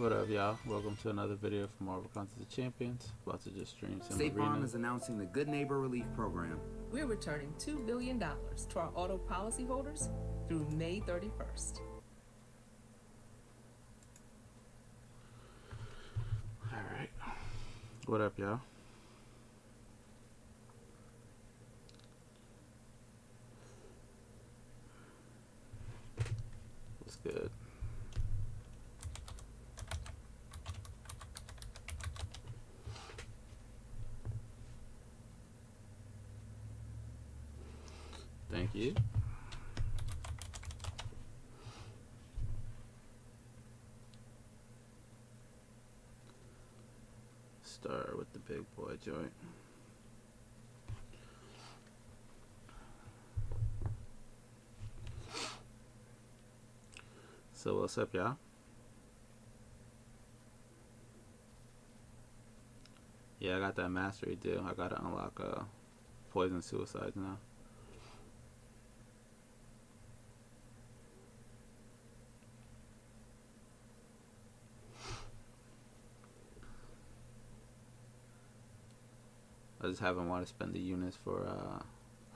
What up, y'all? Welcome to another video from Marvel Contest of Champions. About to just stream some State arena. Farm is announcing the Good Neighbor Relief Program. We're returning $2 billion to our auto policyholders through May 31st. Alright. What up, y'all? What's good? Thank you. Start with the big boy joint. So what's up, y'all? Yeah, I got that mastery deal. I gotta unlock poison suicides now. I just haven't wanted to spend the units for,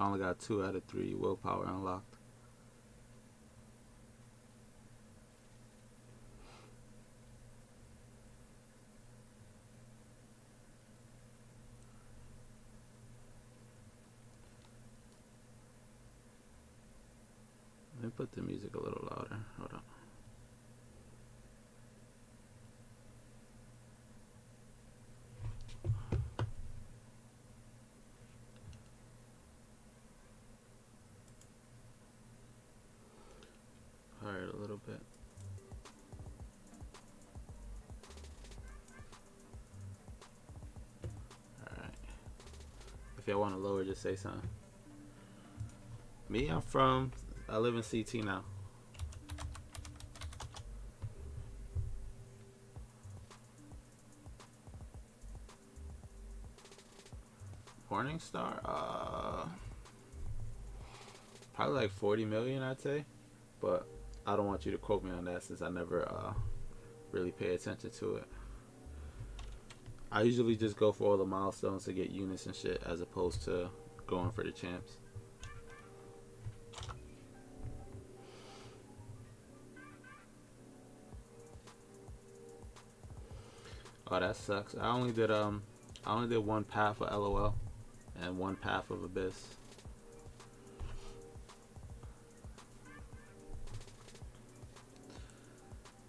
I only got 2 out of 3 willpower unlocked. Let me put the music a little louder. Hold on. Alright, a little bit. Alright. If y'all want to lower, just say something. Me, I live in CT now. Morningstar, probably like 40 million, I'd say, but I don't want you to quote me on that since I never really pay attention to it. I usually just go for all the milestones to get units and shit as opposed to going for the champs. Oh, that sucks. I only did 1 path of LOL and 1 path of Abyss.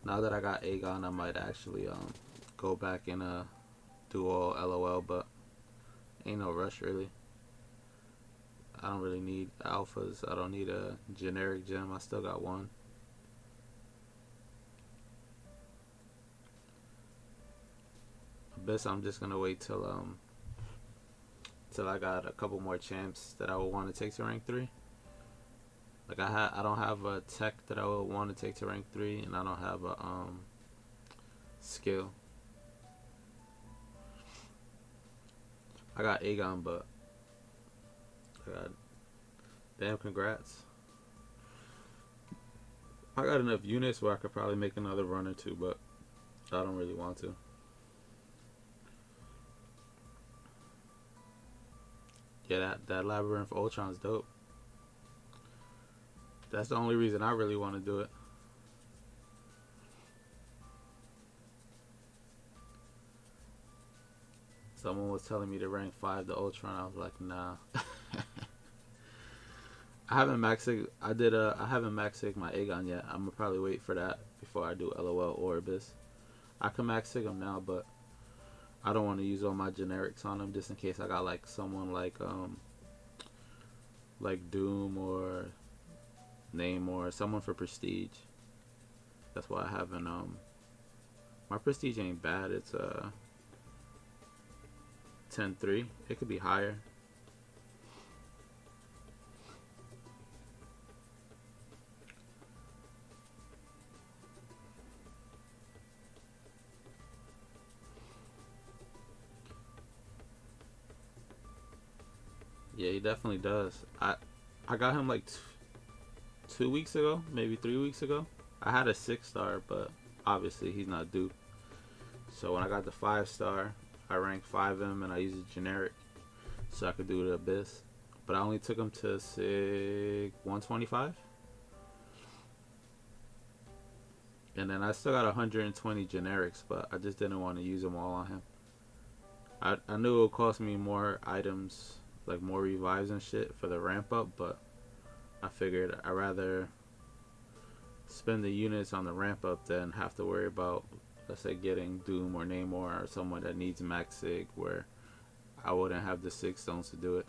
Now that I got Aegon, I might actually go back and do all LOL, but ain't no rush really. I don't really need alphas. I don't need a generic gem. I still got 1. Abyss, I'm just gonna wait till I got a couple more champs that I would want to take to rank 3. Like I don't have a tech that I would want to take to rank 3, and I don't have a skill. I got Aegon, but damn, congrats. I got enough units where I could probably make another run or 2, but I don't really want to. Yeah, that Labyrinth Ultron's dope. That's the only reason I really want to do it. Someone was telling me to rank 5 the Ultron. I was like, nah. I haven't maxed. I haven't maxed my Aegon yet. I'm gonna probably wait for that before I do LOL or Abyss. I can max him now, but I don't want to use all my generics on him just in case I got like someone like Doom or Name or someone for prestige. That's why I haven't my prestige ain't bad. It's 10-3. It could be higher. Yeah, he definitely does. I got him like 2 weeks ago, maybe 3 weeks ago. I had a 6-star, but obviously he's not Duke. So when I got the 5-star, I ranked 5M and I used a generic so I could do the Abyss. But I only took him to SIG 125. And then I still got 120 generics, but I just didn't want to use them all on him. I knew it would cost me more items, like more revives and shit for the ramp up, but I figured I'd rather spend the units on the ramp up than have to worry about, let's say, getting Doom or Namor or someone that needs max sig where I wouldn't have the 6 stones to do it.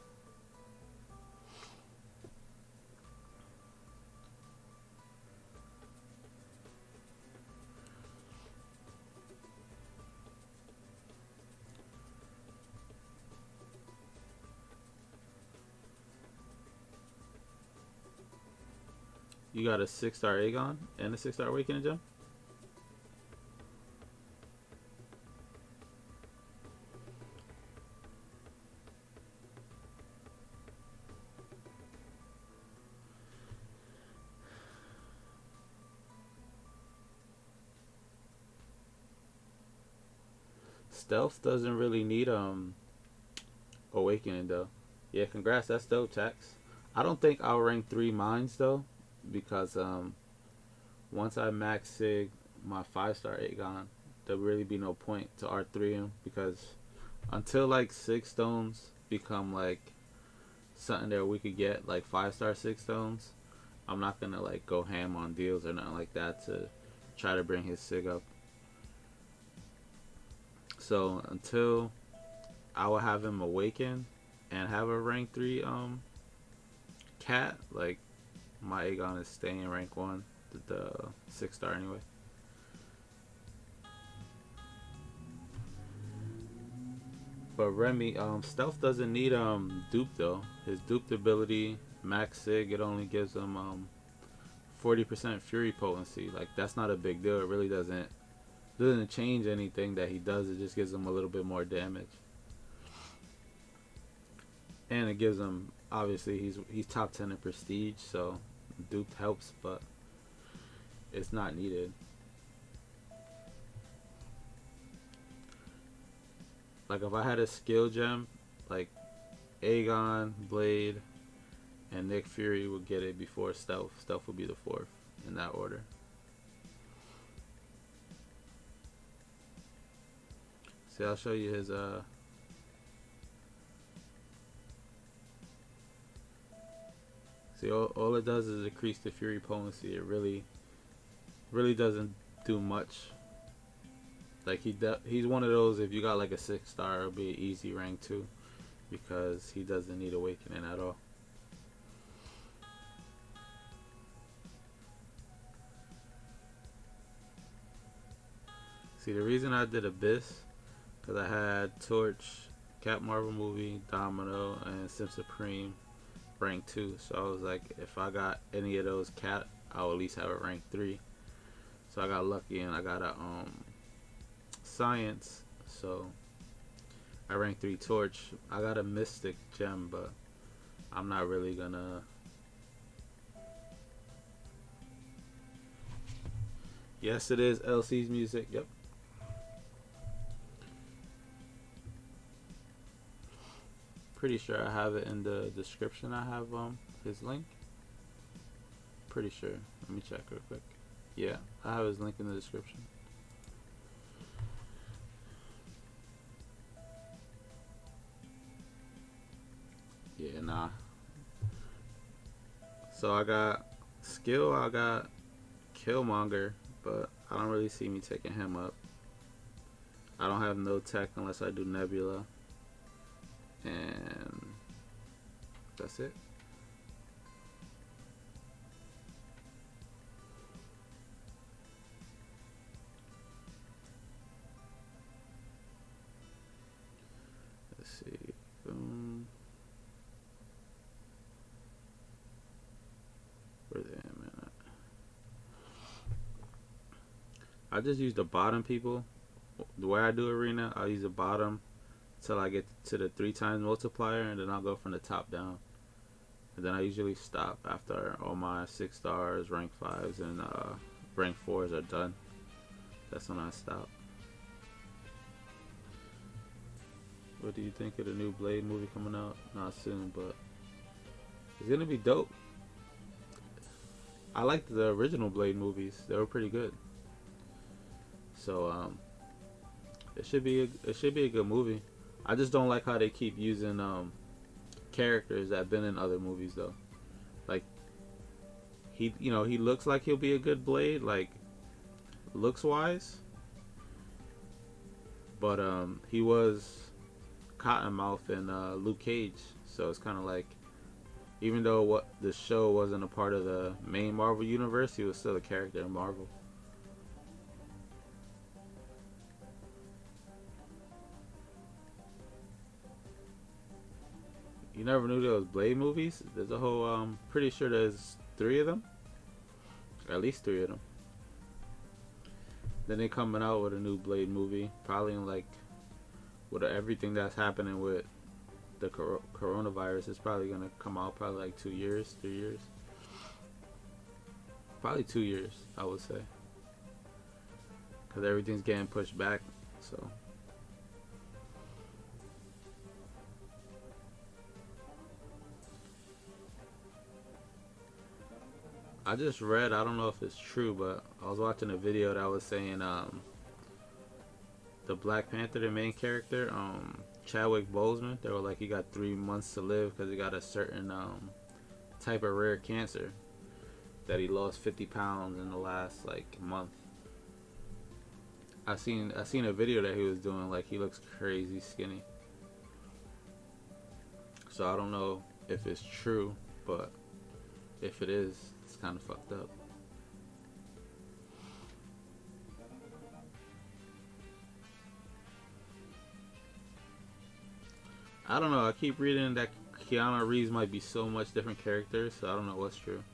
You got a 6-star Aegon and a 6-star Awakening gem? Stealth doesn't really need Awakening though. Yeah, congrats, that's dope, Tax. I don't think I'll rank 3 mines though, because once I max sig my 5-star Aegon, there'll really be no point to R3 him, because until like 6 stones become like something that we could get, like 5-star 6 stones, I'm not gonna like go ham on deals or nothing like that to try to bring his sig up. So until I will have him awaken and have a rank 3 cat, like my Aegon is staying rank 1, the 6-star anyway. But Remy, stealth doesn't need dupe though. His duped ability, max sig, it only gives him 40% fury potency. Like that's not a big deal. It really doesn't change anything that he does. It just gives him a little bit more damage. And it gives him, obviously he's top 10 in prestige, so duped helps, but it's not needed. Like if I had a skill gem, like Aegon, Blade, and Nick Fury would get it before Stealth. Stealth would be the 4th in that order. See, I'll show you his see, all it does is increase the fury potency. It really doesn't do much. Like he's one of those, if you got like a 6-star, it'll be an easy rank 2 because he doesn't need awakening at all. See, the reason I did Abyss, because I had Torch, Cap Marvel Movie, Domino, and Sim Supreme rank 2. So I was like, if I got any of those cat, I'll at least have a rank 3. So I got lucky and I got a Science, so I rank 3 Torch. I got a Mystic gem, but I'm not really gonna. Yes, it is LC's music. Yep. Pretty sure I have it in the description. I have his link. Pretty sure. Let me check real quick. Yeah, I have his link in the description. Yeah, nah. So I got skill, I got Killmonger, but I don't really see me taking him up. I don't have no tech unless I do Nebula. And that's it. Let's see. Boom. Where's the man at? I just use the bottom people. The way I do arena, I'll use the bottom till I get to the 3 times multiplier, and then I'll go from the top down. And then I usually stop after all my 6 stars, rank 5s, and rank 4s are done. That's when I stop. What do you think of the new Blade movie coming out? Not soon, but it's gonna be dope. I liked the original Blade movies; they were pretty good. So it should be a good movie. I just don't like how they keep using characters that have been in other movies though. Like he looks like he'll be a good Blade, like looks wise, but he was Cottonmouth in Luke Cage, so it's kind of like even though what the show wasn't a part of the main Marvel universe, he was still a character in Marvel. You never knew there was Blade movies? There's a whole pretty sure there's 3 of them. At least 3 of them. Then they coming out with a new Blade movie, probably in like with everything that's happening with the coronavirus. It's probably gonna come out probably like 2 years, 3 years, probably 2 years, I would say, because everything's getting pushed back. So I just read, I don't know if it's true, but I was watching a video that was saying the Black Panther, the main character, Chadwick Boseman, they were like he got 3 months to live because he got a certain type of rare cancer that he lost 50 pounds in the last like month. I seen a video that he was doing, like he looks crazy skinny. So I don't know if it's true, but if it is, it's kind of fucked up. I don't know. I keep reading that Keanu Reeves might be so much different characters, so I don't know what's true.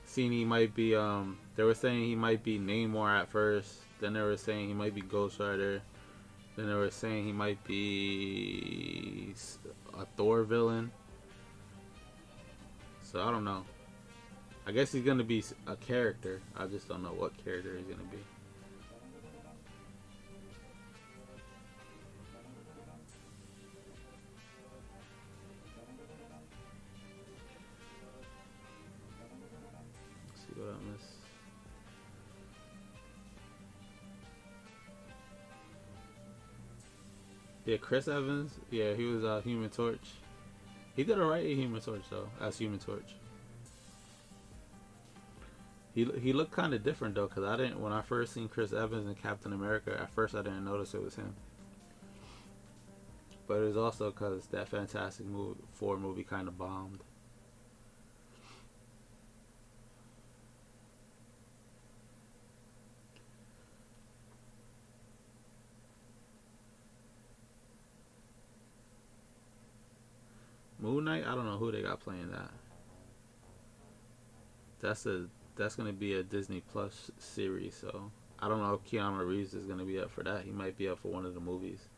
Seeing he might be, they were saying he might be Namor at first. Then they were saying he might be Ghost Rider. Then they were saying he might be a Thor villain. So I don't know. I guess he's gonna be a character. I just don't know what character he's gonna be. Let's see what I missed. Yeah, Chris Evans. Yeah, he was Human Torch. He did alright in Human Torch though, as Human Torch. He looked kind of different though, cause I didn't when I first seen Chris Evans in Captain America. At first, I didn't notice it was him. But it was also cause that Fantastic Four movie kind of bombed. Moon Knight, I don't know who they got playing that. That's gonna be a Disney Plus series, so I don't know if Keanu Reeves is gonna be up for that. He might be up for one of the movies.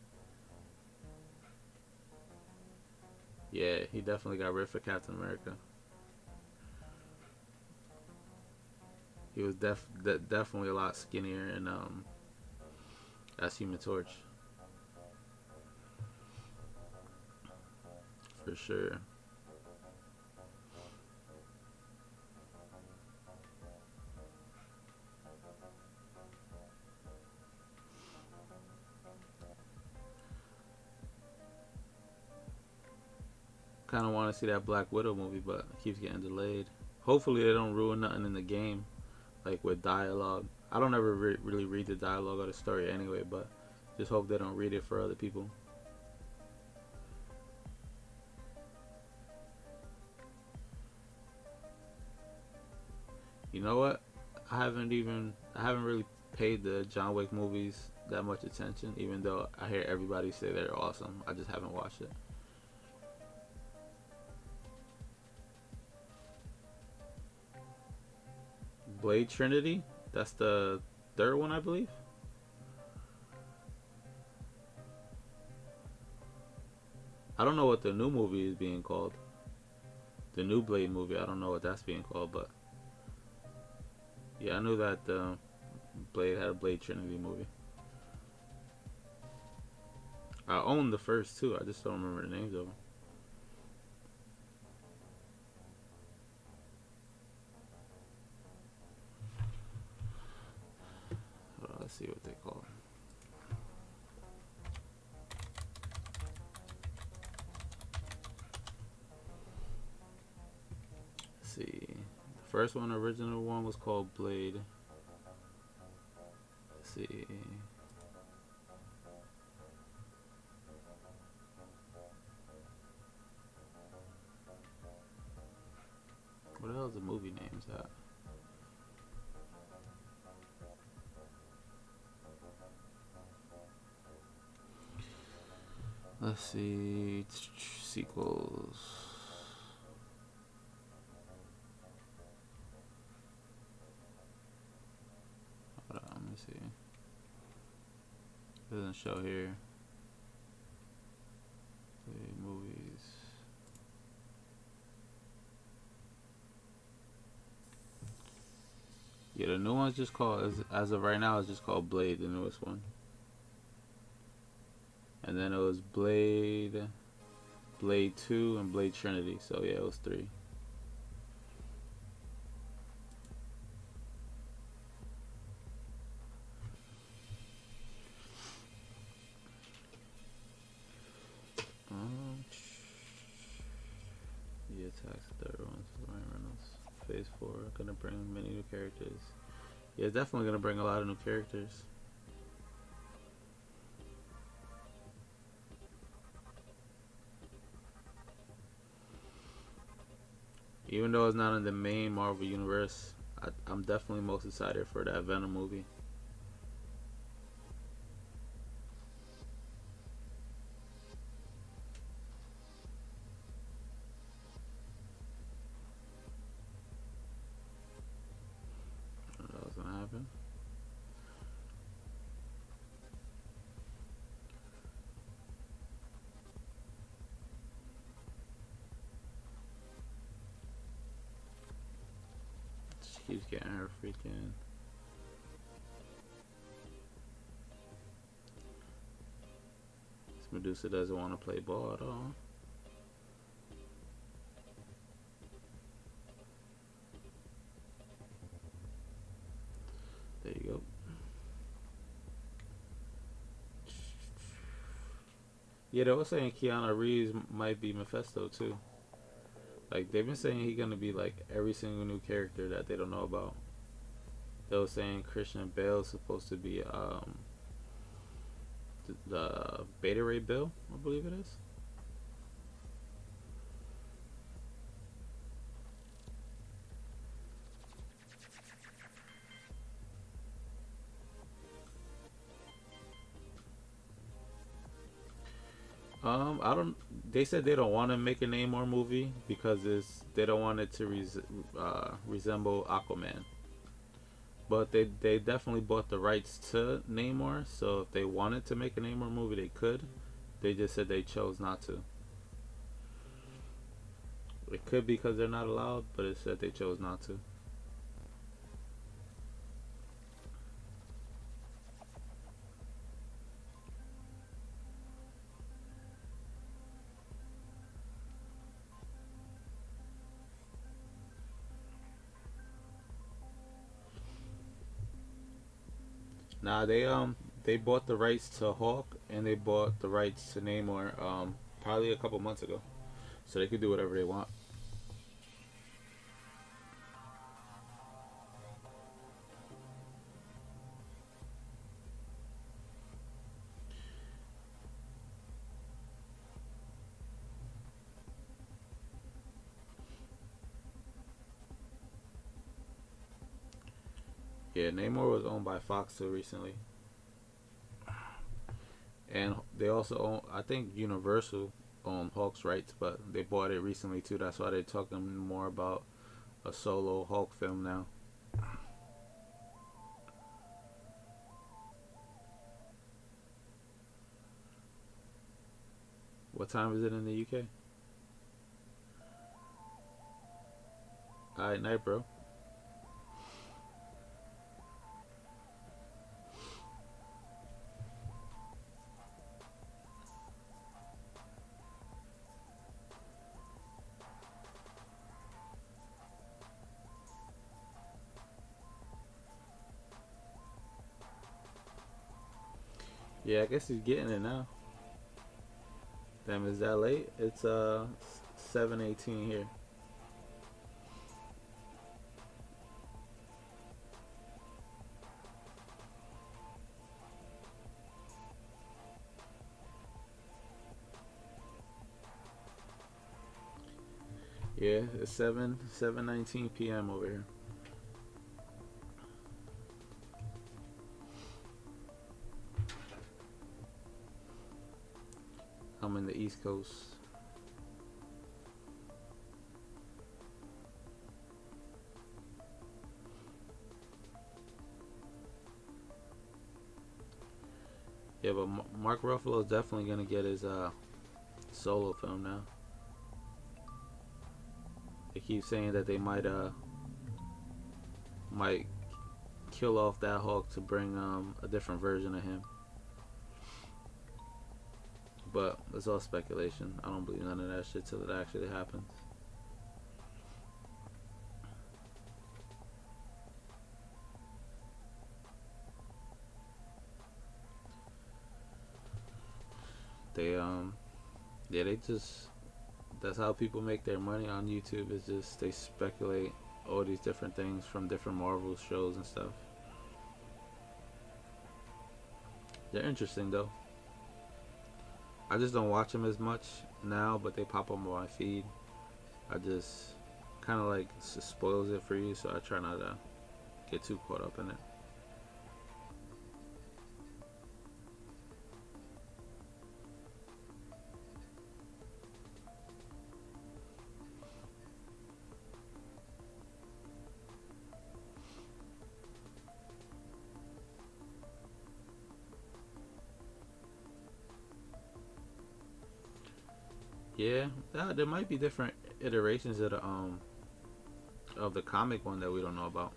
Yeah, he definitely got ripped for Captain America. He was definitely a lot skinnier and as Human Torch. For sure. Kind of want to see that Black Widow movie, but it keeps getting delayed. Hopefully they don't ruin nothing in the game, like with dialogue. I don't ever really read the dialogue or the story anyway, but just hope they don't read it for other people. You know what? I haven't really paid the John Wick movies that much attention, even though I hear everybody say they're awesome. I just haven't watched it. Blade Trinity? That's the 3rd one, I believe. I don't know what the new movie is being called. The new Blade movie, I don't know what that's being called, but yeah, I knew that Blade had a Blade Trinity movie. I own the first two. I just don't remember the names of them. Hold on, let's see what they call them. Let's see. The first one, original one, was called Blade. Let's see. What the hell is the movie names at? Let's see. Sequels. Hold on, let me see. It doesn't show here. Movies. Yeah, the new one's just called, as of right now, it's just called Blade, the newest one. And then it was Blade 2, and Blade Trinity. So yeah, it was 3. The attacks, third one's Ryan Reynolds. Phase 4, gonna bring many new characters. Yeah, it's definitely gonna bring a lot of new characters. Even though it's not in the main Marvel universe, I'm definitely most excited for that Venom movie. I don't know what's gonna happen. She keeps getting her freaking. This Medusa doesn't want to play ball at all. There you go. Yeah, they were saying Keanu Reeves might be Mephisto too. Like, they've been saying he's gonna be like every single new character that they don't know about. They were saying Christian Bale's supposed to be the Beta Ray Bill, I believe it is. I don't. They said they don't want to make a Namor movie because they don't want it to resemble Aquaman. But they definitely bought the rights to Namor, so if they wanted to make a Namor movie, they could. They just said they chose not to. It could be because they're not allowed, but it said they chose not to. Nah, they bought the rights to Hawk and they bought the rights to Namor probably a couple months ago, so they could do whatever they want. Yeah, Namor was owned by Fox till recently, and they also own, I think Universal owned Hulk's rights, but they bought it recently too. That's why they're talking more about a solo Hulk film now. What time is it in the UK? Alright, night, bro. Yeah, I guess he's getting it now. Damn, is that late? It's 7:18 here. Yeah, it's 7:19 p.m. over here. I'm in the East Coast. Yeah, but Mark Ruffalo is definitely gonna get his solo film now. They keep saying that they might kill off that Hulk to bring a different version of him. But it's all speculation. I don't believe none of that shit till it actually happens. They yeah, they just, that's how people make their money on YouTube, is just they speculate all these different things from different Marvel shows and stuff. They're interesting though. I just don't watch them as much now, but they pop up on my feed. I just kind of like spoils it for you, so I try not to get too caught up in it. Yeah, there might be different iterations of the comic one that we don't know about.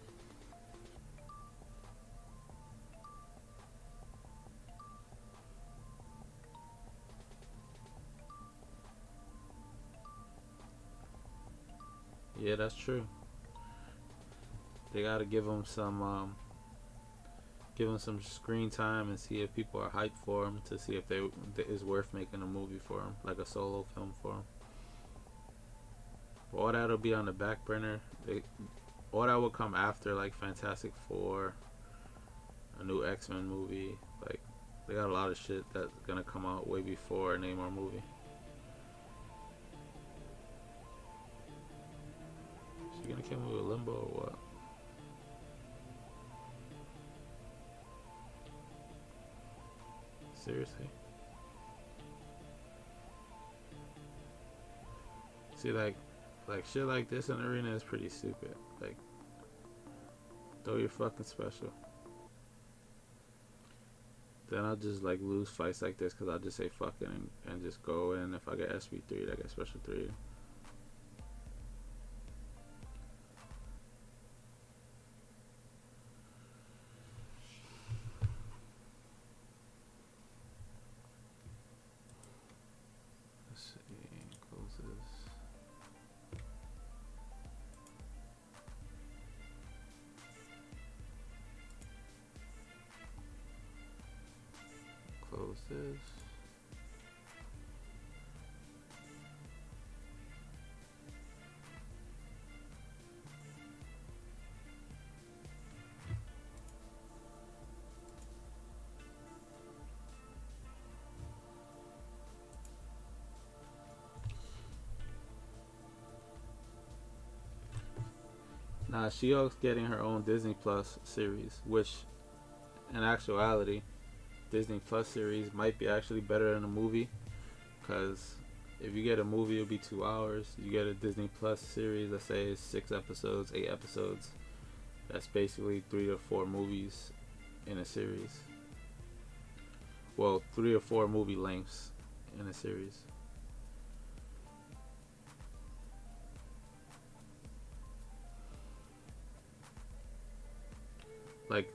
Yeah, that's true. They gotta give him some screen time and see if people are hyped for him, to see if they is worth making a movie for him, like a solo film for him. All that'll be on the back burner. All that will come after, like Fantastic Four, a new X-Men movie. Like, they got a lot of shit that's gonna come out way before a Namor movie. Is she gonna kill me with Limbo or what? Seriously? See, like shit like this in the arena is pretty stupid. Like, throw your fucking special. Then I'll just like lose fights like this because I'll just say fuck it and just go in. If I get SB3, I get special 3. Let's see, close this. Close this. Nah, She-Hulk's getting her own Disney Plus series, which, in actuality, Disney Plus series might be actually better than a movie, because if you get a movie, it'll be 2 hours. You get a Disney Plus series, let's say it's 6 episodes, 8 episodes. That's basically 3 to 4 movies in a series. Well, 3 or 4 movie lengths in a series. Like,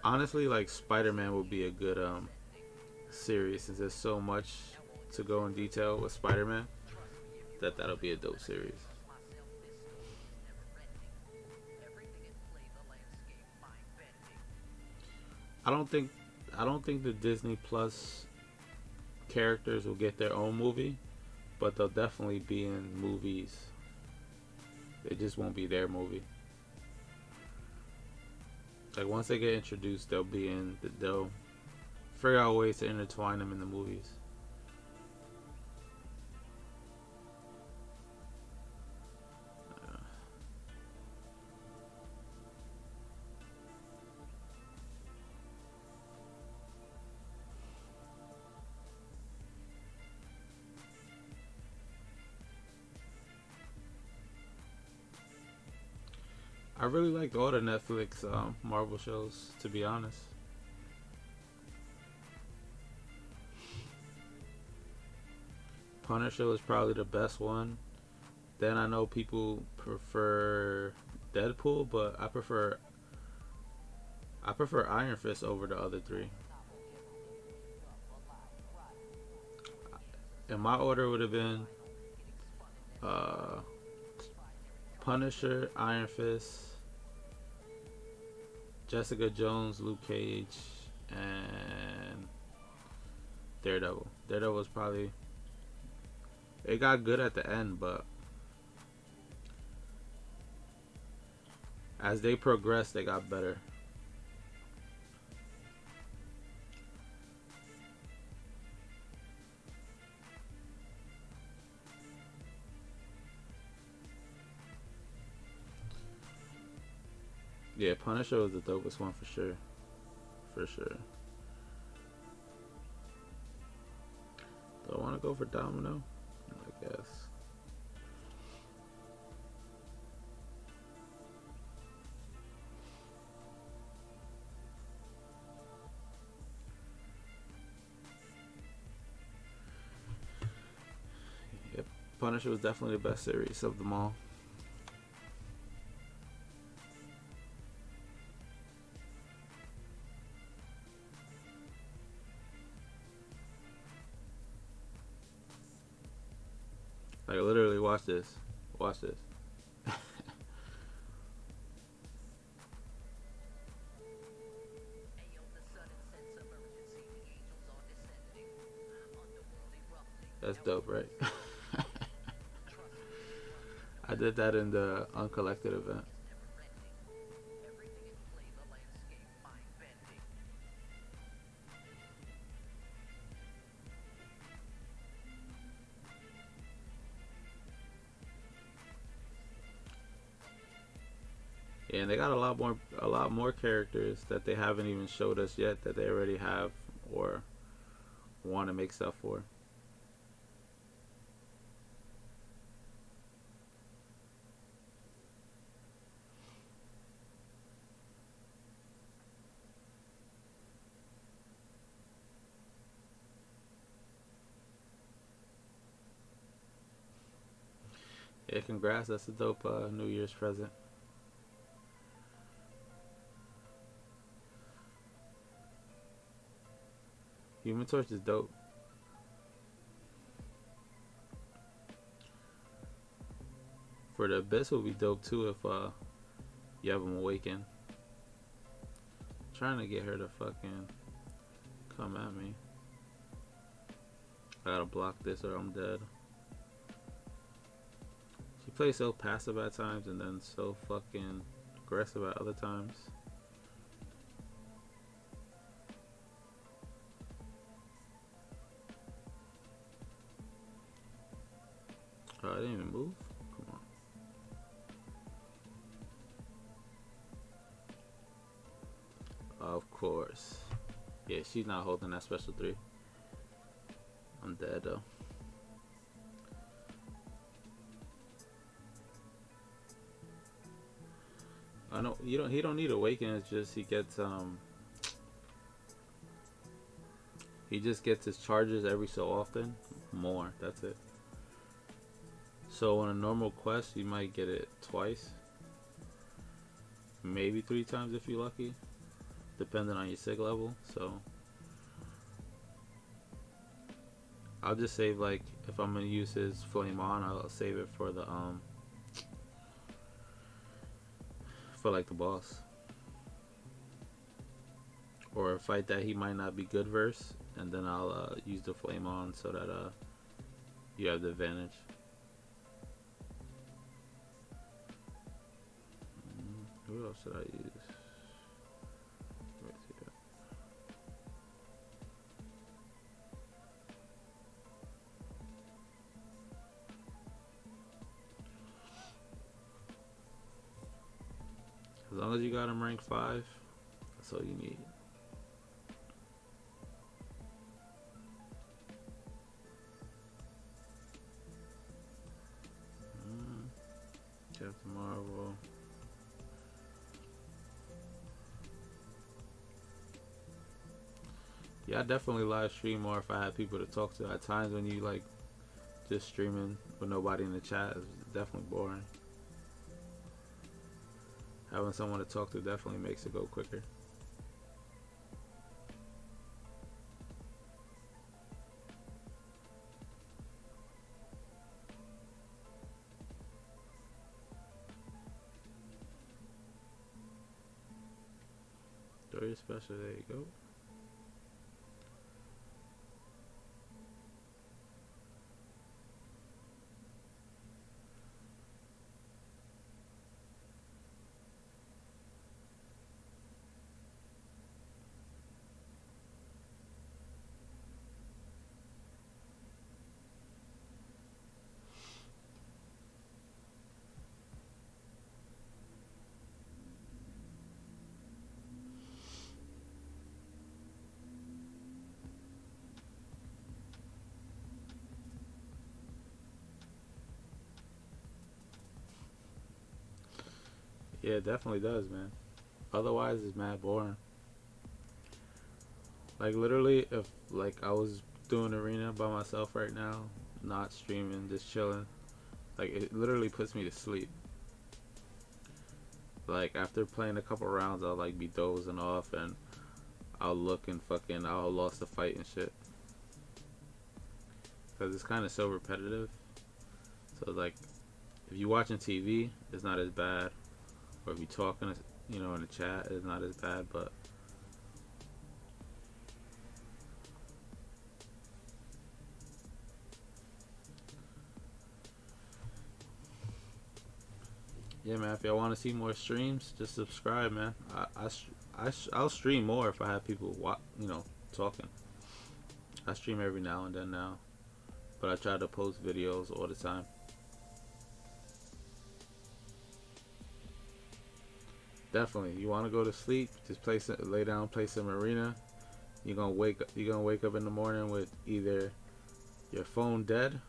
honestly, like Spider-Man would be a good series, since there's so much to go in detail with Spider-Man. That'll be a dope series. I don't think I don't think the Disney Plus characters will get their own movie, but they'll definitely be in movies. It just won't be their movie. Like once they get introduced, they'll be in. They'll figure out ways to intertwine them in the movies. I really liked all the Netflix Marvel shows, to be honest. Punisher was probably the best one. Then I know people prefer Deadpool, but I prefer Iron Fist over the other three. And my order would have been uh, Punisher, Iron Fist, Jessica Jones, Luke Cage, and Daredevil. Daredevil was probably, it got good at the end, but as they progressed, they got better. Yeah, Punisher was the dopest one for sure. For sure. Do I want to go for Domino? I guess. Yep, Punisher was definitely the best series of them all. Like literally, watch this. Watch this. That's dope, right? I did that in the Uncollected event. Yeah, and they got a lot more characters that they haven't even showed us yet that they already have or want to make stuff for. Yeah, congrats. That's a dope New Year's present. Human Torch is dope. For the Abyss would be dope too if you have him awaken. Trying to get her to fucking come at me. I gotta block this or I'm dead. She plays so passive at times and then so fucking aggressive at other times. Oh, I didn't even move? Come on. Of course. Yeah, she's not holding that special 3. I'm dead though. I know he don't need awaken, it's just he just gets his charges every so often. More, that's it. So on a normal quest you might get it twice. Maybe 3 times if you're lucky. Depending on your sig level. So I'll just save, like, if I'm gonna use his flame on, I'll save it for the for like the boss. or a fight that he might not be good versus, and then I'll use the flame on so that you have the advantage. Who else should I use? Where's he at? As long as you got him ranked 5, that's all you need. Captain Marvel. Yeah, I definitely live stream more if I had people to talk to. At times when you like just streaming with nobody in the chat is definitely boring. Having someone to talk to definitely makes it go quicker. Throw your special, there you go. Yeah, it definitely does, man. Otherwise, it's mad boring. Like literally, if like I was doing arena by myself right now, not streaming, just chilling, like it literally puts me to sleep. Like after playing a couple rounds, I'll like be dozing off and I'll look and fucking I'll lost the fight and shit. Cause it's kind of so repetitive. So like, if you're watching TV, it's not as bad. Or if you're talking, you know, in the chat, it's not as bad. But yeah, man. If y'all want to see more streams, just subscribe, man. I'll stream more if I have people, you know, talking. I stream every now and then now, but I try to post videos all the time. Definitely, you want to go to sleep, just lay down, play some arena. You're gonna wake up in the morning with either your phone dead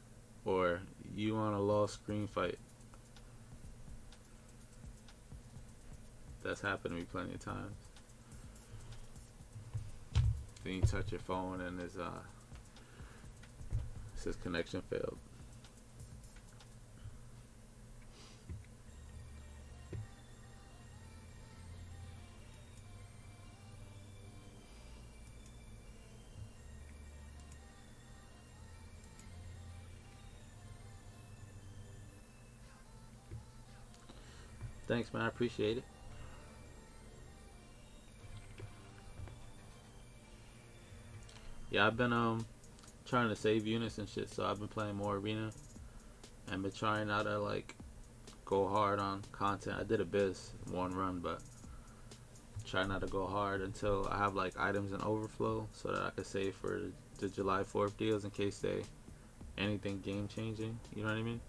or you on a lost screen fight. That's happened to me plenty of times. Then you touch your phone and it says connection failed. Thanks, man. I appreciate it. Yeah, I've been trying to save units and shit, so I've been playing more arena and been trying not to like go hard on content. I did a biz one run, but try not to go hard until I have like items in overflow so that I could save for the July 4th deals in case they anything game changing. You know what I mean?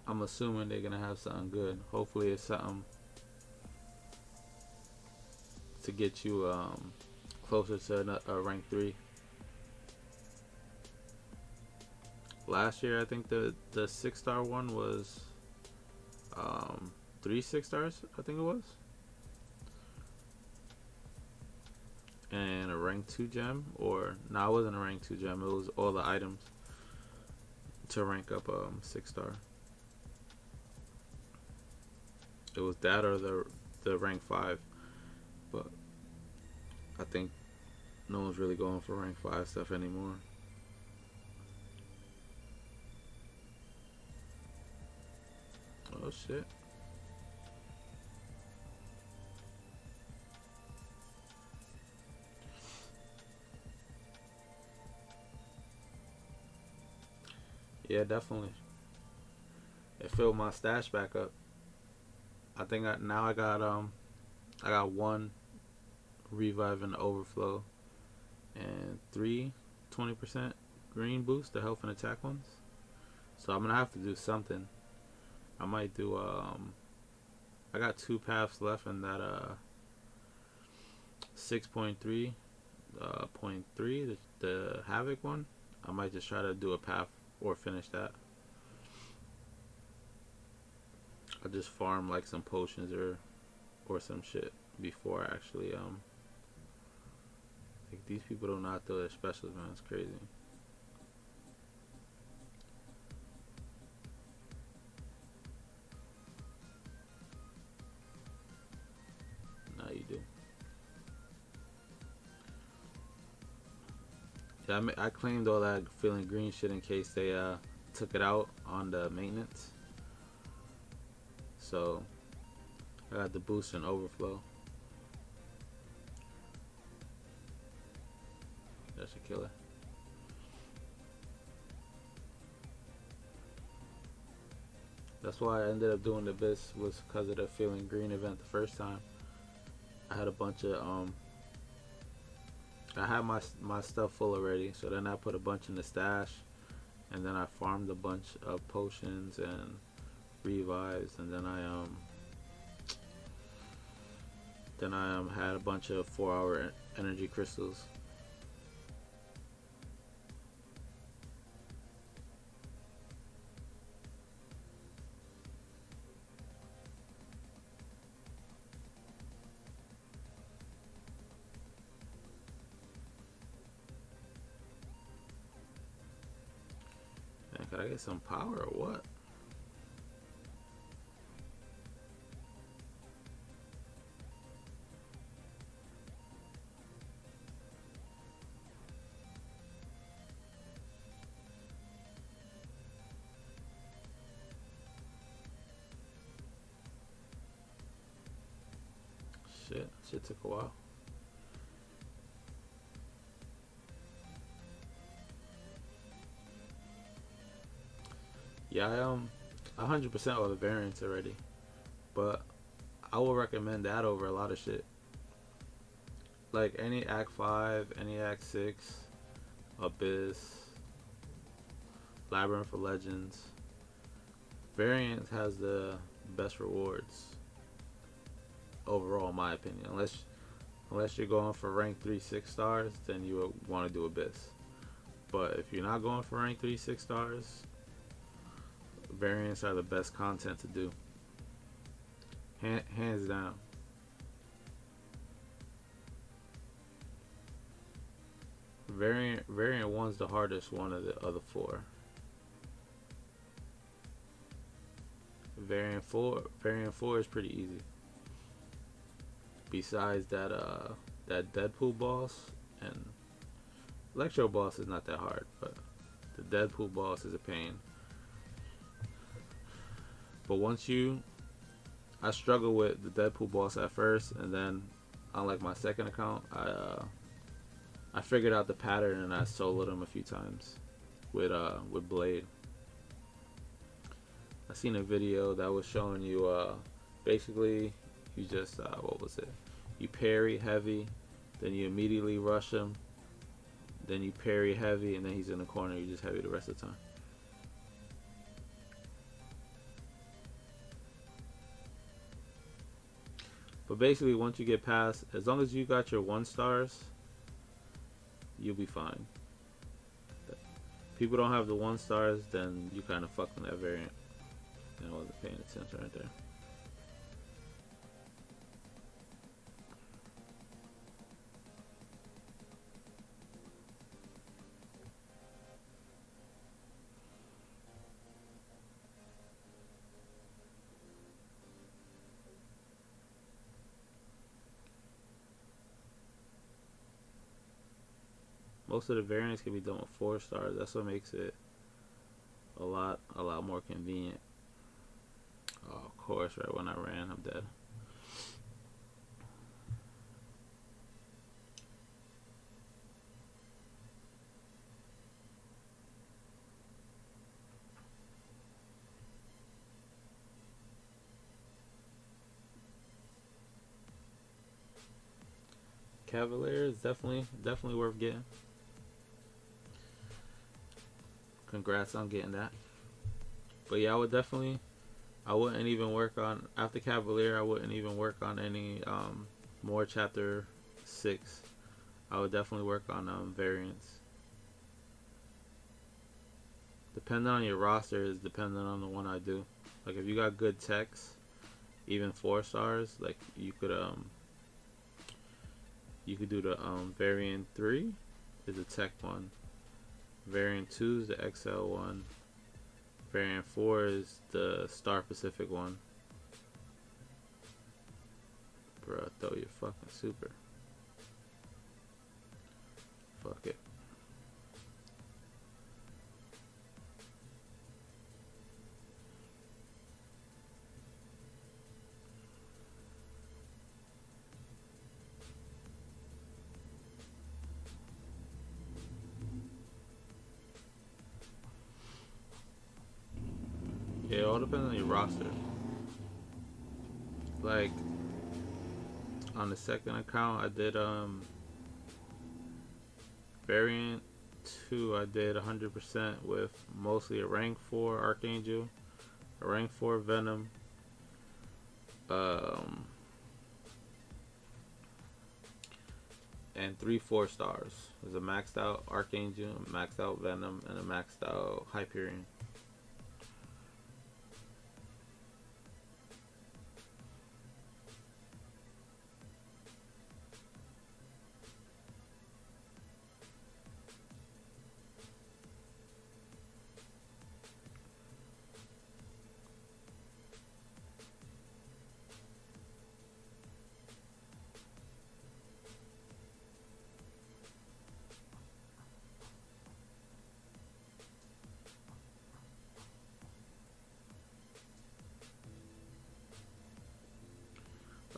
I'm assuming they're gonna have something good. Hopefully it's something to get you closer to a rank 3. Last year I think the 6-star one was 3 6-stars, I think it was, and a rank 2 gem, or no, it wasn't a rank 2 gem, it was all the items to rank up 6-star. It was that or the rank 5. But I think no one's really going for rank 5 stuff anymore. Oh shit. Yeah, definitely. It filled my stash back up. I think now I got one revive and overflow and three 20% green boost, the health and attack ones. So I'm gonna have to do something. I might do I got 2 paths left in that 6.3 point 3, the havoc one. I might just try to do a path or finish that. I just farm like some potions or some shit before I actually like these people do not throw their specials, man. It's crazy. Now you do. Yeah, I claimed all that feeling green shit in case they took it out on the maintenance. So I got the boost and overflow. That's a killer. That's why I ended up doing the best, was because of the feeling green event the first time. I had a bunch of I had my stuff full already, so then I put a bunch in the stash, and then I farmed a bunch of potions and revives, and then I had a bunch of 4-hour energy crystals. Man, could I get some power or what? Shit took a while. Yeah, I 100% all the variants already, but I will recommend that over a lot of shit. Like any Act 5, any Act 6, Abyss, Labyrinth of Legends. Variant has the best rewards overall, in my opinion. Unless you're going for rank 3 6 stars, then you would want to do Abyss. But if you're not going for rank 3 6 stars, variants are the best content to do. Hands down. Variant 1's the hardest one of the other 4. Variant 4 is pretty easy. Besides that Deadpool boss, and Electro boss is not that hard, but the Deadpool boss is a pain. But I struggle with the Deadpool boss at first, and then on like my second account, I figured out the pattern and I soloed him a few times with Blade. I seen a video that was showing you basically you just what was it? You parry heavy, then you immediately rush him, then you parry heavy, and then he's in the corner. You just heavy the rest of the time. But basically, once you get past, as long as you got your 1 stars, you'll be fine. People don't have the 1 stars, then you kind of fucking that variant. I wasn't paying attention right there. Most of the variants can be done with 4 stars. That's what makes it a lot more convenient. Oh, of course, right when I ran, I'm dead. Cavalier is definitely worth getting. Congrats on getting that. But yeah, I wouldn't even work on, after Cavalier, I wouldn't even work on any more chapter 6. I would definitely work on variants. Depending on your roster is dependent on the one I do. Like if you got good techs, even 4 stars, like you could do the variant 3 is the tech one. Variant 2 is the XL one. Variant 4 is the Star Pacific one. Bro, throw your fucking super. Fuck it. Yeah, it all depends on your roster. Like on the second account, I did variant 2. I did 100% with mostly a rank 4 Archangel, a rank 4 Venom, and 3 4 stars. There's a maxed out Archangel, a maxed out Venom, and a maxed out Hyperion.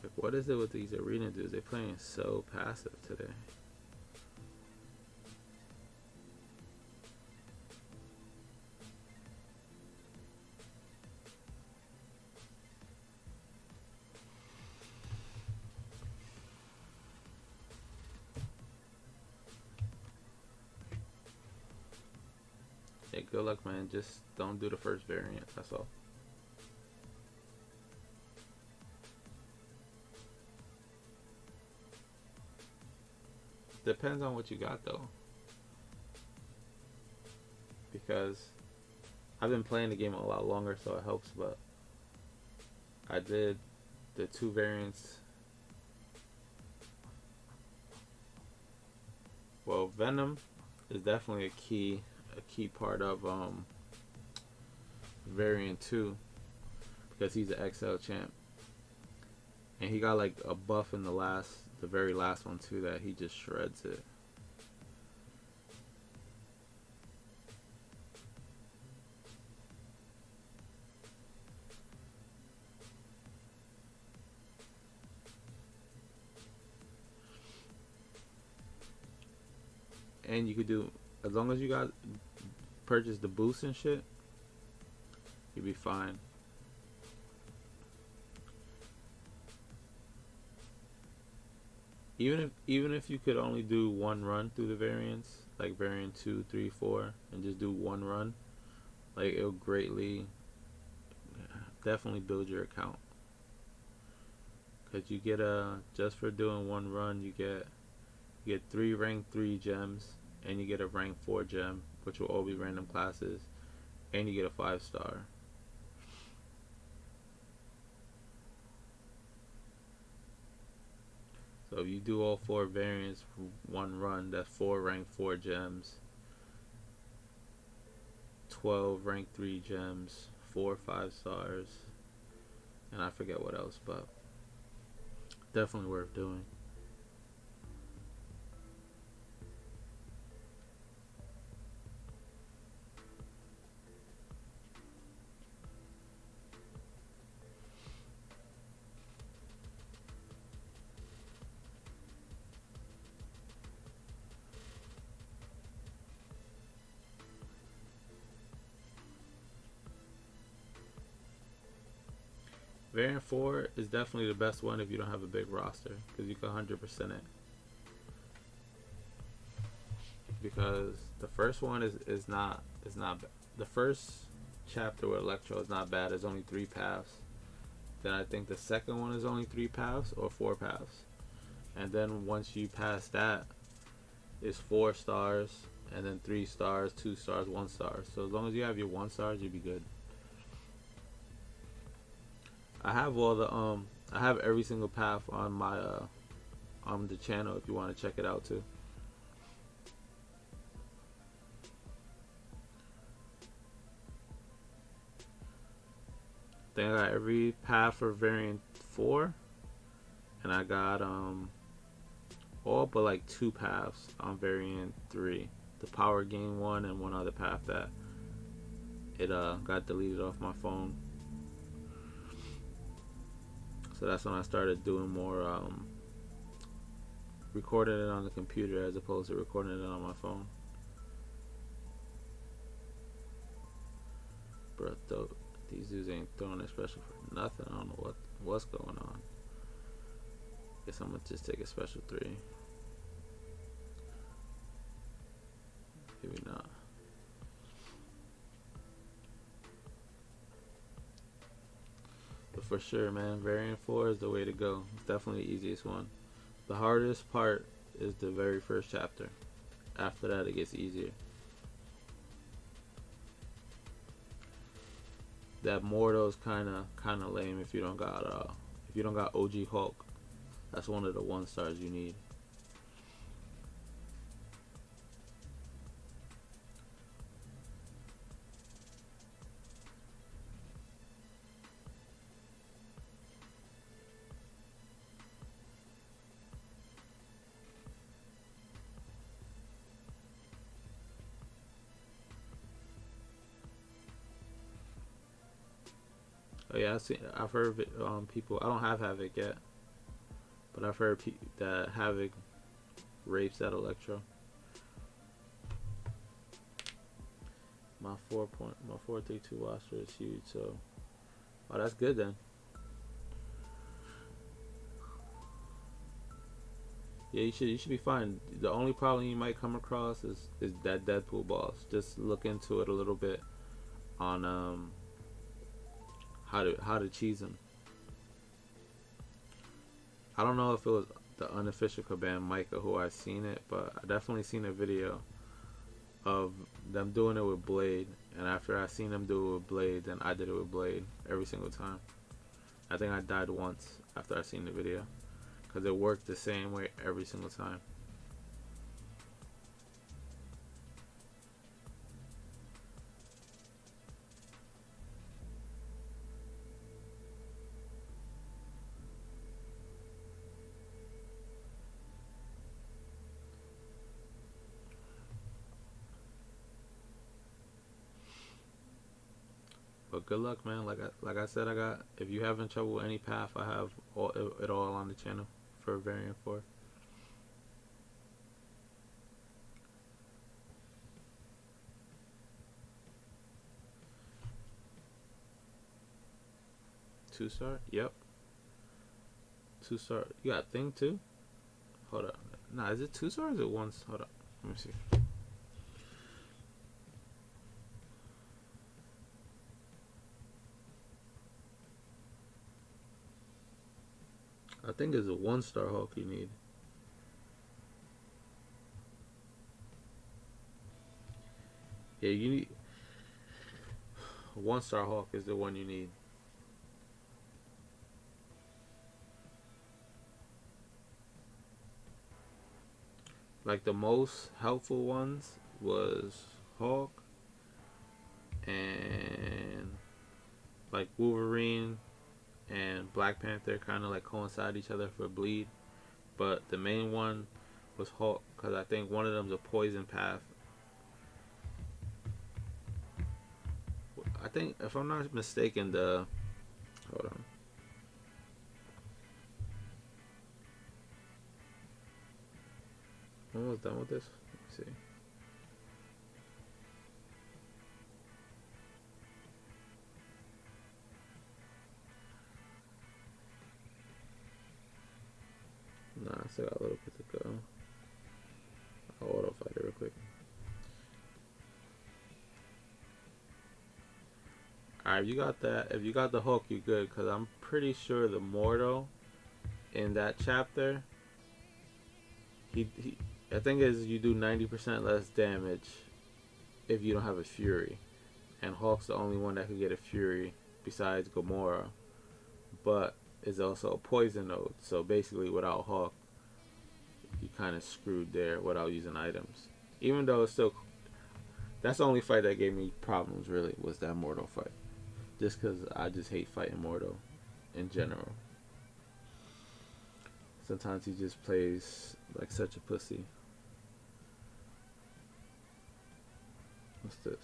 Like, what is it with these arena dudes? They're playing so passive today. Yeah, good luck, man. Just don't do the first variant. That's all. Depends on what you got, though. Because I've been playing the game a lot longer, so it helps, but I did the 2 variants. Well, Venom is definitely a key part of variant 2 because he's an XL champ, and he got like a buff in the very last one too, that he just shreds it. And you could do, as long as you got purchase the boost and shit, you'll be fine. Even if you could only do 1 run through the variants, like variant 2, 3, 4, and just do 1 run, like it'll greatly, definitely build your account. Cause you get just for doing 1 run, you get 3 rank 3 gems, and you get a rank 4 gem, which will all be random classes, and you get a 5-star. So if you do all 4 variants for 1 run, that's 4 rank 4 gems, 12 rank 3 gems, 4 5-stars, and I forget what else, but definitely worth doing. Variant 4 is definitely the best one if you don't have a big roster, because you can 100% it. Because the first one is not the first chapter with Electro is not bad. It's only 3 paths. Then I think the second one is only 3 paths or 4 paths, and then once you pass that, it's 4 stars, and then 3 stars, 2 stars, 1 star. So as long as you have your 1 stars, you'll be good. I have all the I have every single path on my on the channel if you want to check it out too. I think I got every path for variant 4, and I got all but like 2 paths on variant 3. The power gain one and one other path that it got deleted off my phone. So that's when I started doing more recording it on the computer as opposed to recording it on my phone. Bro, these dudes ain't throwing it special for nothing. I don't know what's going on. Guess I'm gonna just take a special 3. Maybe not. But for sure, man, variant 4 is the way to go. It's definitely the easiest one. The hardest part is the very first chapter. After that, it gets easier. That Morto's kind of lame if you don't got OG Hulk. That's one of the 1 stars you need. Oh yeah, I've heard people. I don't have Havoc yet, but I've heard that Havoc rapes that Electro. My 432 roster is huge, so oh, that's good then. Yeah, you should be fine. The only problem you might come across is that Deadpool boss. Just look into it a little bit on how to cheese him. I don't know if it was the unofficial Kaban Micah who I seen it, but I definitely seen a video of them doing it with Blade, and after I seen them do it with Blade, then I did it with Blade every single time. I think I died once after I seen the video because it worked the same way every single time. But good luck, man. Like I said, I got. If you having trouble with any path, I have it all on the channel for variant 4. Two star? Yep. 2 star. You got thing too? Hold up. Nah, is it 2 stars or is it 1? Hold up. Let me see. I think it's a 1 star Hulk you need. Yeah, you need a 1 star Hulk is the one you need. Like the most helpful ones was Hulk and like Wolverine and Black Panther kind of like coincide each other for bleed, but the main one was Hulk because I think one of them's a poison path. I think if I'm not mistaken, hold on. Almost done with this. Let me see. still got a little bit to go. I'll auto fight it real quick. Alright, if you got that, if you got the Hulk, you good. Because I'm pretty sure the Mortal in that chapter, he I think is you do 90% less damage if you don't have a Fury. And Hulk's the only one that could get a Fury besides Gamora. But is also a poison node. So basically without Hulk, you kind of screwed there without using items. Even though it's still, that's the only fight that gave me problems really, was that Mortal fight. Just because I just hate fighting Mortal in general. Sometimes he just plays like such a pussy. What's this?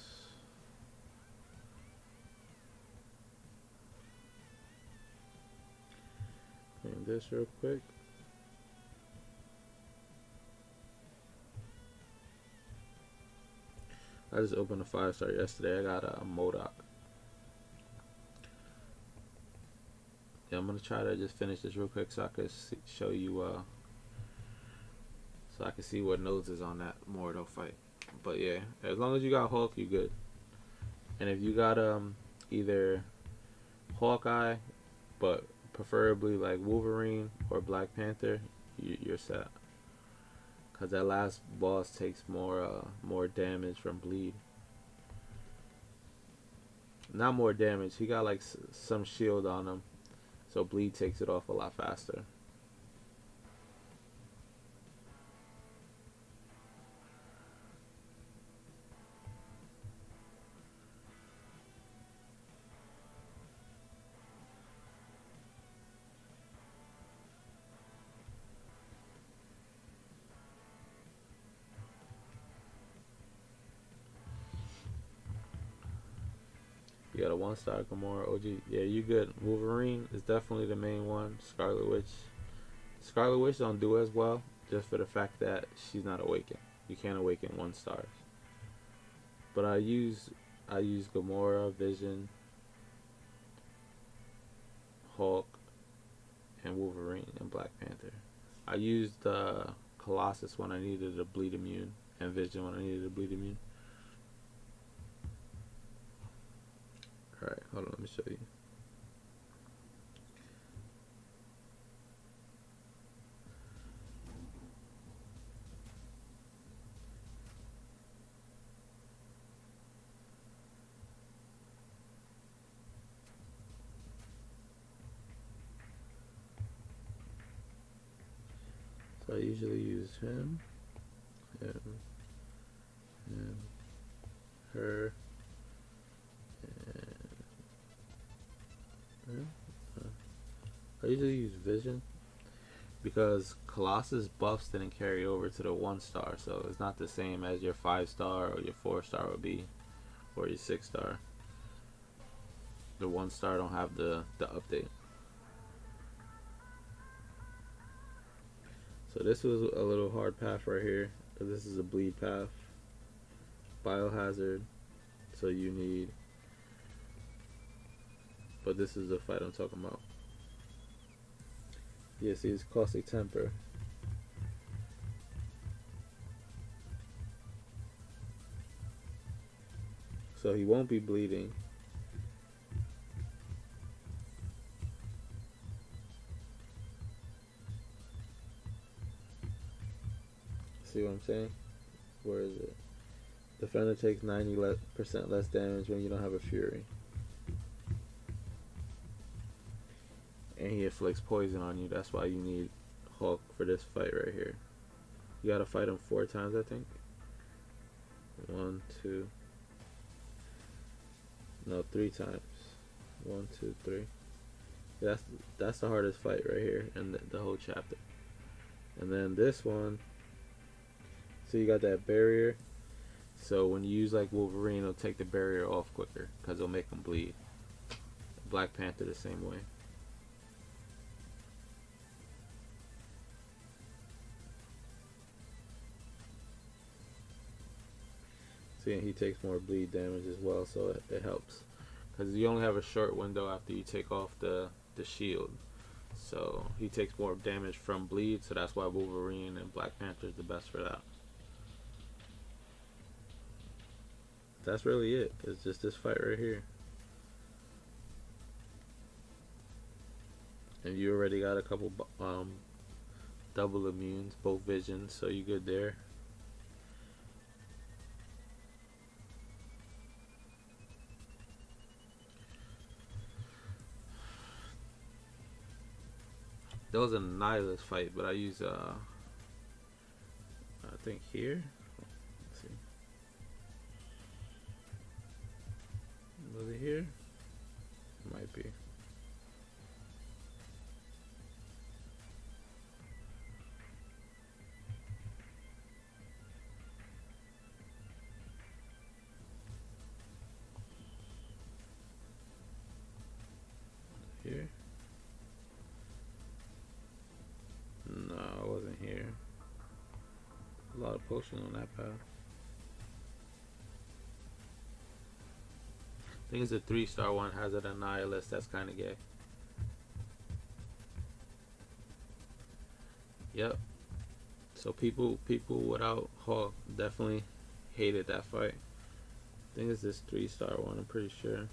Clean this real quick. I just opened a 5-star yesterday. I got a MODOK. Yeah, I'm gonna try to just finish this real quick so I can show you, so I can see what nodes is on that Mordo fight. But yeah, as long as you got Hulk, you good. And if you got either Hawkeye, but preferably like Wolverine or Black Panther, you're set. Cause that last boss takes more damage from bleed. Not more damage. He got like some shield on him, so bleed takes it off a lot faster. You got a 1-star Gamora OG. Yeah, you good. Wolverine is definitely the main one. Scarlet Witch. Scarlet Witch don't do as well just for the fact that she's not awakened. You can't awaken 1-stars. But I use Gamora, Vision, Hulk, and Wolverine and Black Panther. I used Colossus when I needed a bleed immune, and Vision when I needed a bleed immune. Alright, hold on, let me show you. So I usually use him, her, and I usually use Vision because Colossus buffs didn't carry over to the 1-star, so it's not the same as your 5-star or your 4-star would be, or your 6-star. The 1-star don't have the update. So this was a little hard path right here, because this is a bleed path. Biohazard, so you need, but this is the fight I'm talking about. Yeah, see, it's Caustic Temper. So he won't be bleeding. See what I'm saying? Where is it? Defender takes 90% less damage when you don't have a Fury. And he inflicts poison on you. That's why you need Hulk for this fight right here. You gotta fight him 4 times, I think. 1, 2. No, 3 times. 1, 2, 3. That's the hardest fight right here in the whole chapter. And then this one, so you got that barrier. So when you use like Wolverine, it'll take the barrier off quicker because it'll make them bleed. Black Panther the same way. See, and he takes more bleed damage as well, so it helps. Because you only have a short window after you take off the shield. So he takes more damage from bleed, so that's why Wolverine and Black Panther is the best for that. That's really it. It's just this fight right here. And you already got a couple double immunes, both visions, so you good there. There was a Nihilist fight, but I use I think here. Let's see. Was it here? Might be. Here? No, I wasn't here. A lot of potions on that path. I think it's a 3-star one, has an Annihilus. That's kind of gay. Yep. So people without Hawk definitely hated that fight. I think it's this 3-star one, I'm pretty sure.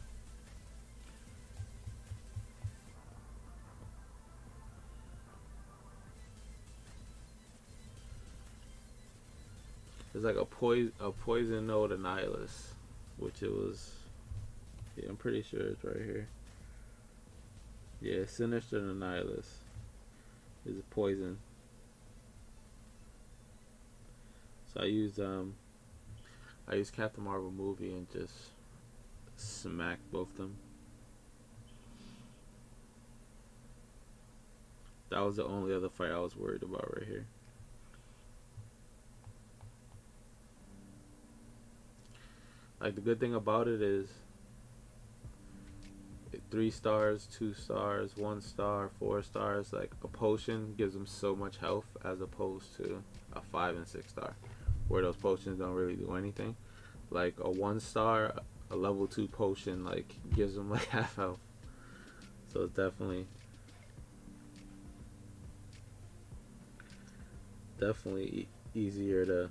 It's like a poison node Annihilus, which it was. Yeah, I'm pretty sure it's right here. Yeah, Sinister Annihilus is a poison. So I used Captain Marvel movie and just smacked both of them. That was the only other fight I was worried about right here. Like, the good thing about it is 3 stars, 2 stars, 1 star, 4 stars. Like, a potion gives them so much health as opposed to a 5 and 6 star, where those potions don't really do anything. Like a 1 star, a level 2 potion like gives them like half health. So it's definitely easier to,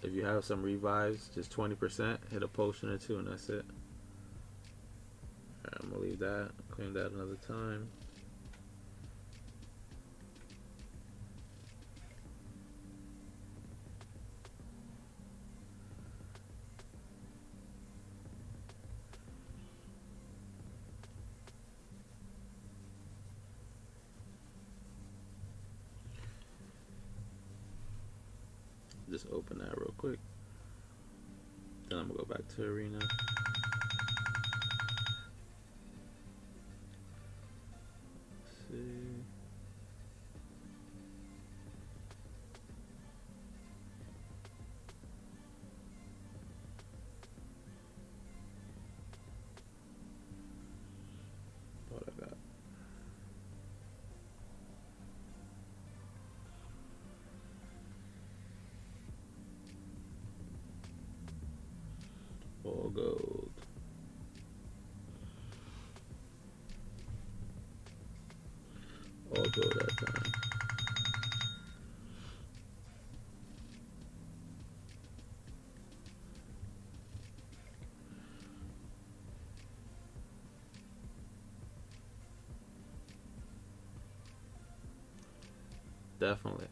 if you have some revives, just 20%, hit a potion or 2 and that's it. Alright, I'm gonna leave that, clean that another time. Just open that real quick. Then I'm gonna go back to arena. Let's see. What I got? All gold. All gold that time. Definitely.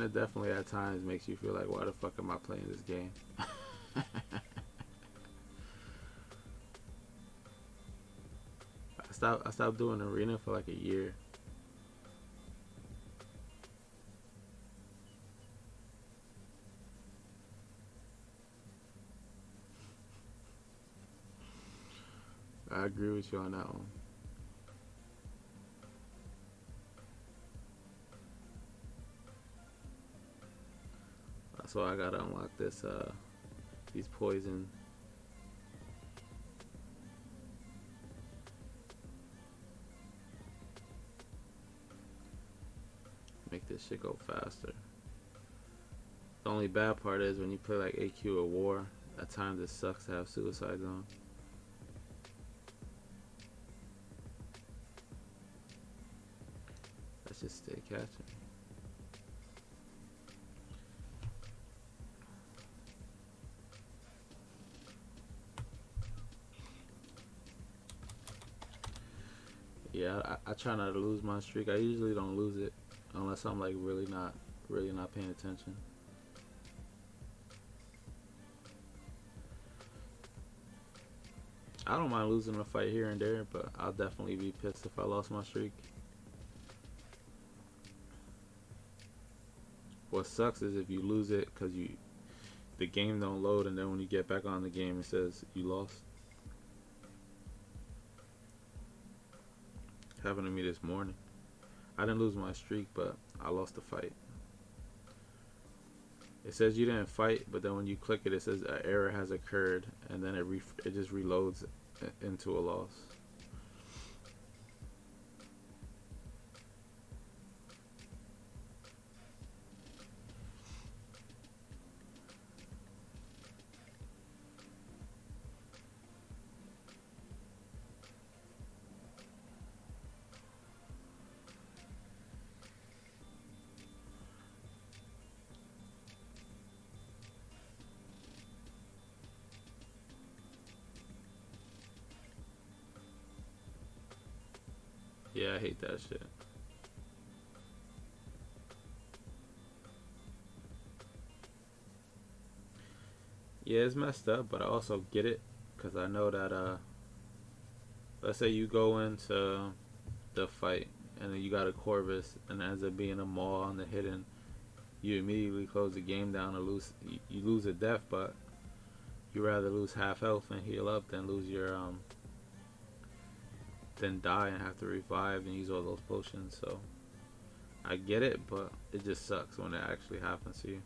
it definitely at times makes you feel like, why the fuck am I playing this game? I stopped doing arena for like a year. I agree with you on that one. That's why I gotta unlock this these poison. Make this shit go faster. The only bad part is when you play like AQ or War, at times it sucks to have Suicide Zone. Let's just stay catching. Yeah, I try not to lose my streak. I usually don't lose it unless I'm like really not paying attention. I don't mind losing a fight here and there, but I'll definitely be pissed if I lost my streak. What sucks is if you lose it because the game don't load, and then when you get back on the game it says you lost. Happened to me this morning. I didn't lose my streak, but I lost the fight. It says you didn't fight, but then when you click it, it says an error has occurred, and then it just reloads into a loss. Yeah, I hate that shit. Yeah, it's messed up, but I also get it because I know that let's say you go into the fight and then you got a Corvus and it ends up being a Maul on the hidden, you immediately close the game down and you lose a death, but you rather lose half health and heal up than lose your then die and have to revive and use all those potions. So I get it, but it just sucks when it actually happens to you.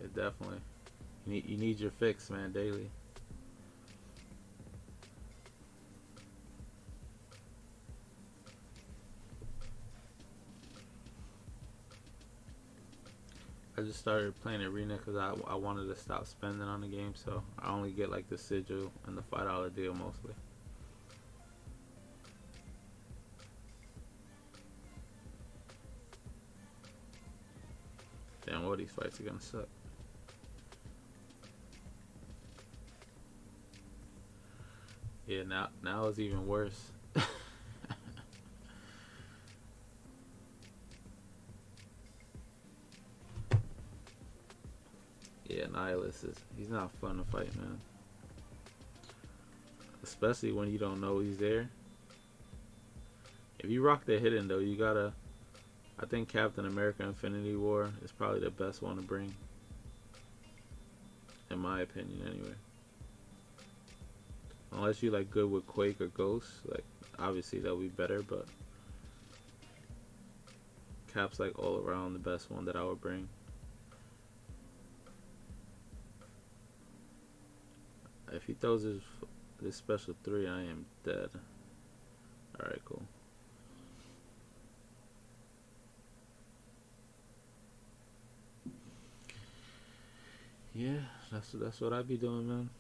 It definitely, you need your fix, man, daily. I just started playing arena because I wanted to stop spending on the game, so I only get like the sigil and the $5 deal mostly. Damn, all these fights are gonna suck. Yeah, now it's even worse. Yeah, Nihilus he's not fun to fight, man. Especially when you don't know he's there. If you rock the hidden though, you gotta, I think Captain America Infinity War is probably the best one to bring. In my opinion anyway. Unless you like good with Quake or Ghost, like obviously that'll be better, but Cap's like all around the best one that I would bring. If he throws this special 3, I am dead. Alright, cool. Yeah, that's what I be doing, man.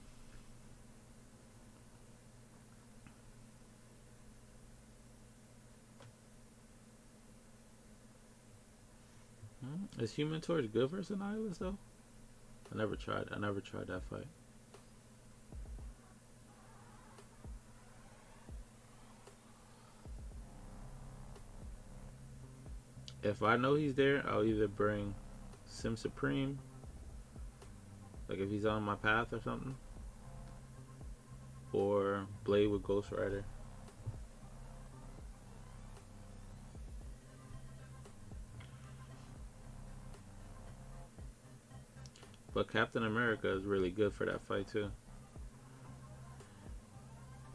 Is Human Torch good versus Nihilus though? I never tried that fight. If I know he's there, I'll either bring Sim Supreme, like if he's on my path or something, or Blade with Ghost Rider. But Captain America is really good for that fight too.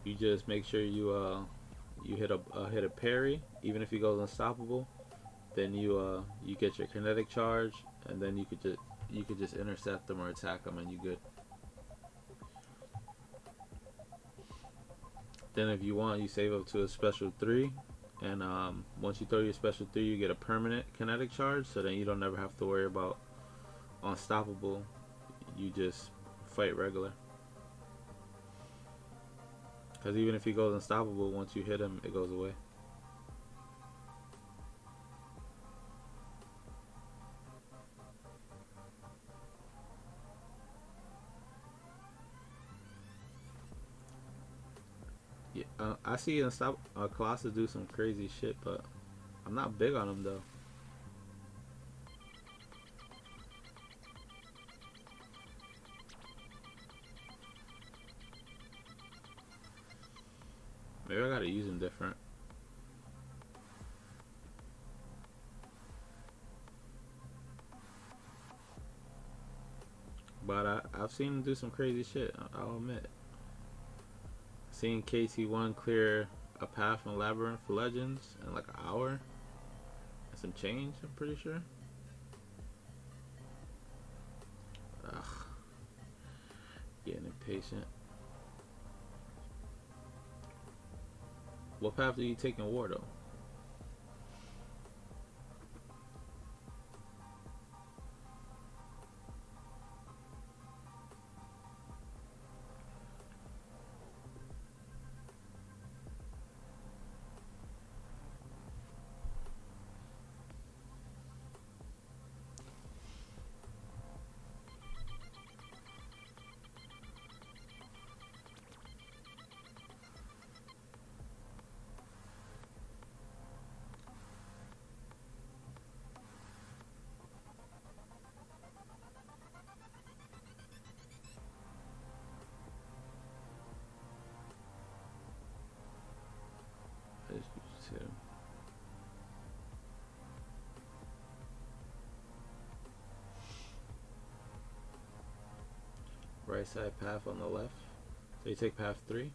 You just make sure you hit a parry, even if he goes unstoppable. Then you get your kinetic charge, and then you could just intercept them or attack them, and you good. Then if you want, you save up to a special 3, and once you throw your special 3, you get a permanent kinetic charge. So then you don't ever have to worry about unstoppable. You just fight regular. Because even if he goes unstoppable, once you hit him, it goes away. Yeah, I see Colossus do some crazy shit, but I'm not big on him though. Maybe I gotta use him different. But I've seen him do some crazy shit, I'll admit. Seeing KT1 clear a path from Labyrinth for Legends in like an hour and some change, I'm pretty sure. Ugh. Getting impatient. What path do you take in war though? Right side path on the left. So you take path 3.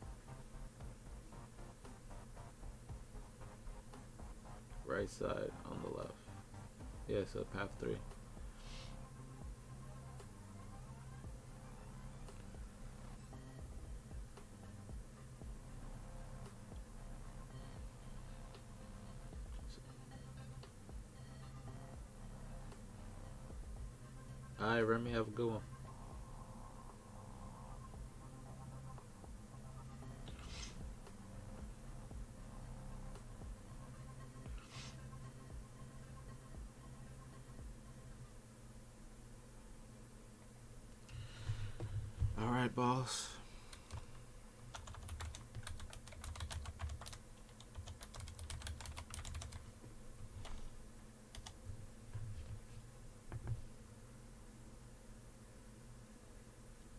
Right side on the left. Yeah, so path 3. Alright, Remy, have a good one. Alright, boss.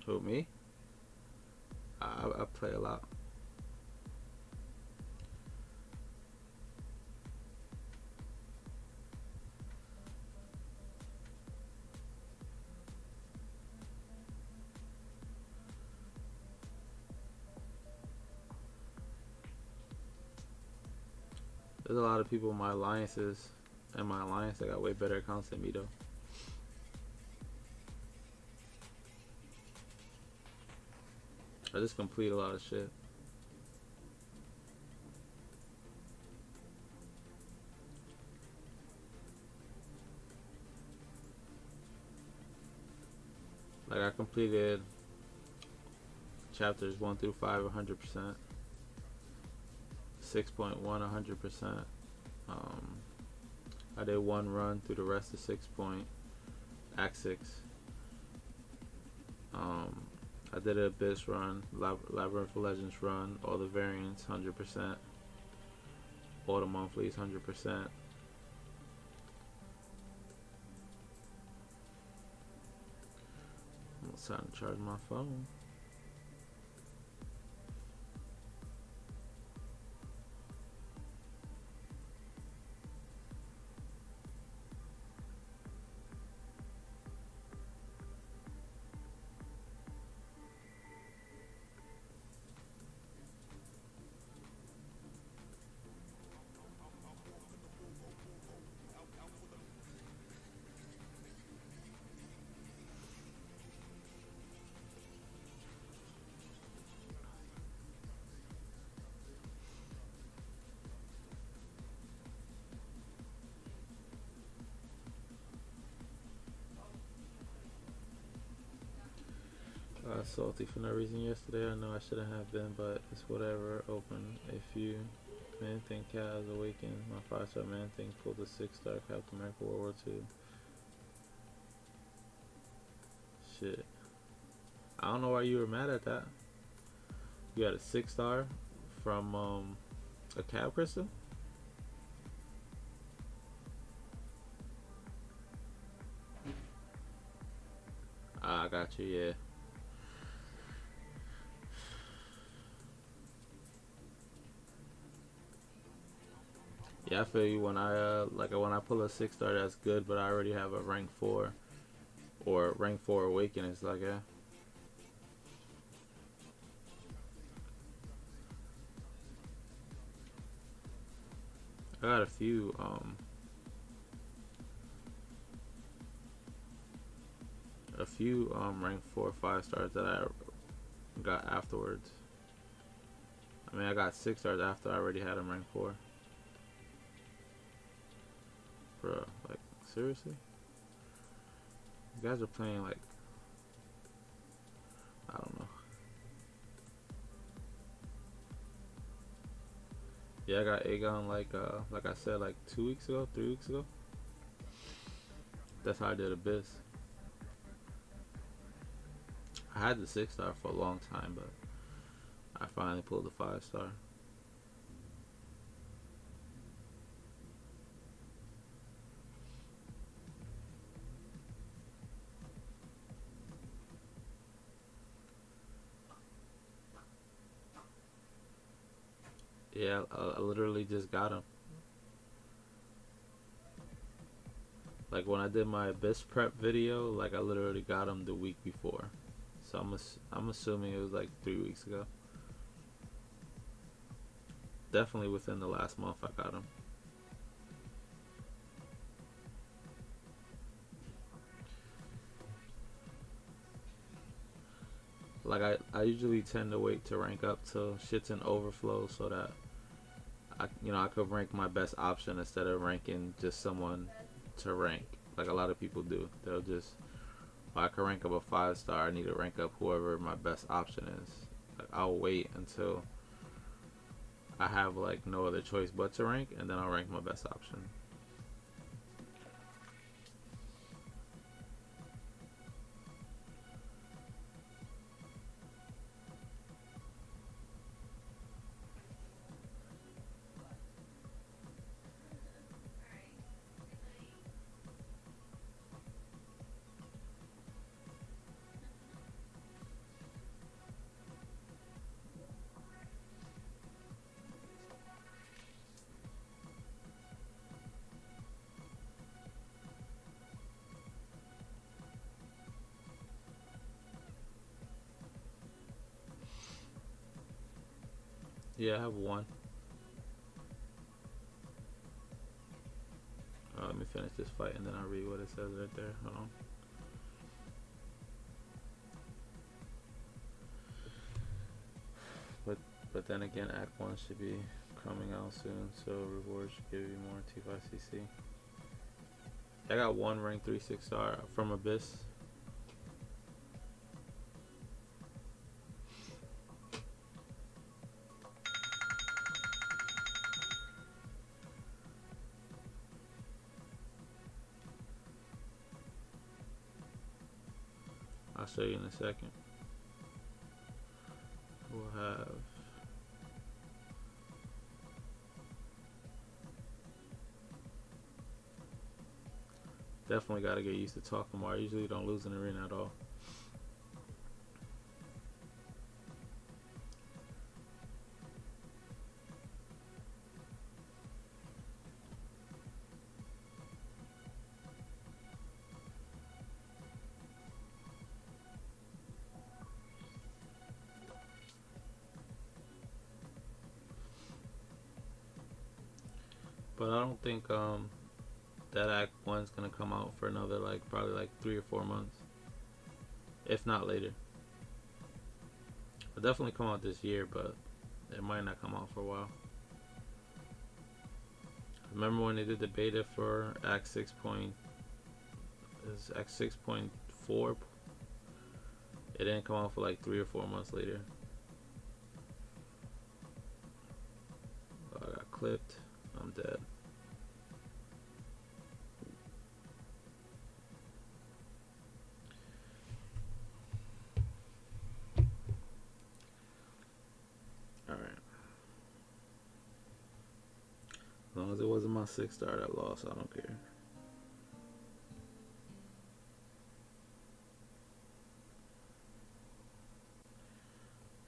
Who, me? I play a lot. There's a lot of people in my alliances and my alliance that got way better accounts than me though. I just complete a lot of shit. Like I completed chapters 1 through 5 100%. 6.1 100%. I did one run through the rest of 6 point Act 6. I did an Abyss run, Labyrinth of Legends run, all the variants 100%, all the monthlies 100%. It's time to charge my phone. Salty for no reason yesterday. I know I shouldn't have been, but it's whatever. Open. A few man think has awakened. My 5-star man think pulled a 6-star Captain America World War II. Shit. I don't know why you were mad at that. You had a 6-star from a cab crystal? I got you, yeah. Yeah, I feel you. When I when I pull a 6-star, that's good. But I already have a rank 4 or rank 4 awaken. It's like, yeah, I got a few rank 4 5-stars that I got afterwards. I mean, I got 6-stars after I already had them rank 4. Bro, like, seriously? You guys are playing like, I don't know. Yeah, I got Aegon like I said, like 2 weeks ago, 3 weeks ago. That's how I did Abyss. I had the 6-star for a long time, but I finally pulled the 5-star. Yeah, I literally just got him. Like when I did my Abyss prep video, like I literally got him the week before. So I'm assuming it was like 3 weeks ago. Definitely within the last month I got him. Like I usually tend to wait to rank up till shit's in overflow so that I could rank my best option instead of ranking just someone to rank. Like a lot of people do. They'll just, I can rank up a 5-star, I need to rank up whoever my best option is. Like I'll wait until I have like no other choice but to rank, and then I'll rank my best option. Yeah, I have one. Let me finish this fight and then I'll read what it says right there. Hold on. But then again, Act 1 should be coming out soon, so rewards should give you more T5CC. I got one rank 3 6-star from Abyss. I'll show you in a second. We'll have definitely got to get used to talking more. I usually don't lose an arena at all. But I don't think that Act One's gonna come out for another like probably like 3 or 4 months, if not later. It'll definitely come out this year, but it might not come out for a while. Remember when they did the beta for Act 6.4? It didn't come out for like 3 or 4 months later. I got clipped. I'm dead. Alright. As long as it wasn't my 6-star that lost, I don't care.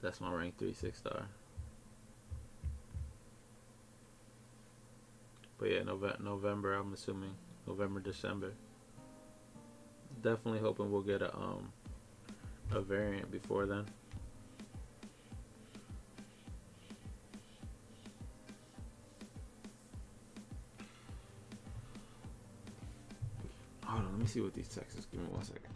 That's my rank 3 6-star. But yeah, November, I'm assuming. November, December. Definitely hoping we'll get a variant before then. Hold on, let me see what these texts is. Give me 1 second.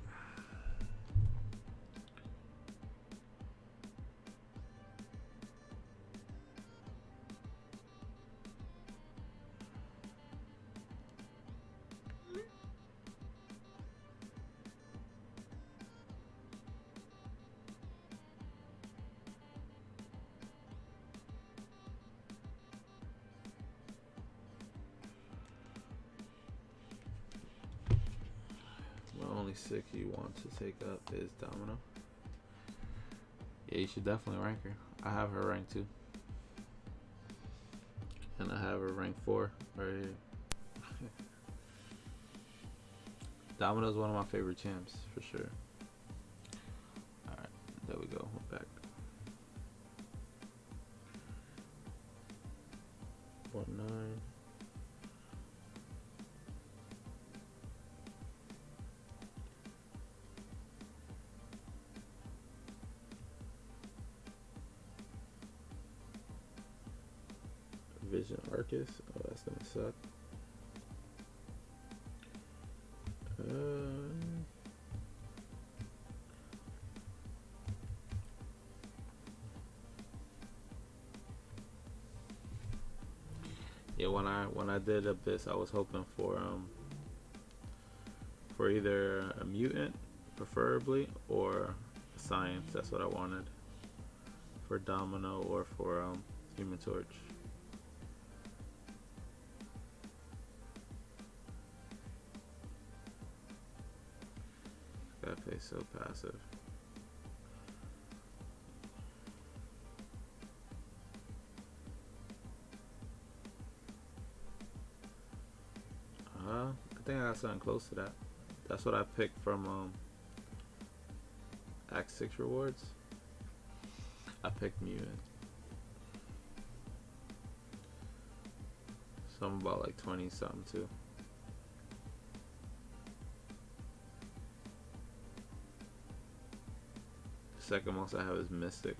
Only 6 you want to take up is Domino. Yeah, you should definitely rank her. I have her rank 2. And I have her rank 4 right here. Domino's one of my favorite champs, for sure. Alright, there we go. We're back. 1-9. Vision Arcus. Oh, that's gonna suck. Yeah, when I did Abyss, I was hoping for either a mutant, preferably, or science. That's what I wanted for Domino or for Human Torch. That plays so passive. I think I got something close to that. That's what I picked from Act 6 rewards. I picked mutant. So I'm about like 20 something too. The second most I have is Mystic.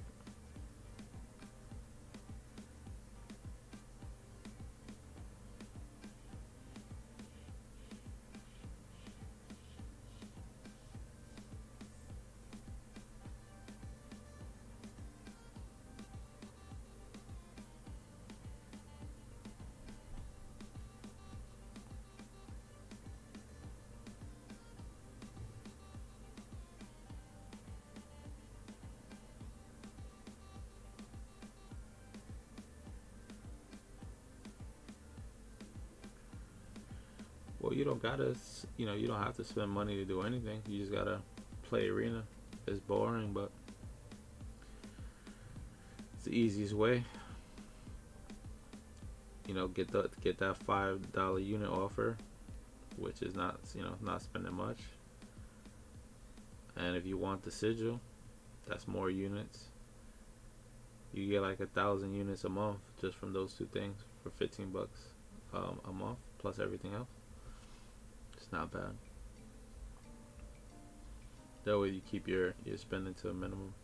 Well, you don't gotta, you don't have to spend money to do anything. You just gotta play arena. It's boring, but it's the easiest way. Get that $5 unit offer, which is not spending much. And if you want the sigil, that's more units. You get like 1,000 units a month just from those two things for $15 a month plus everything else. It's not bad. That way you keep your spending to a minimum.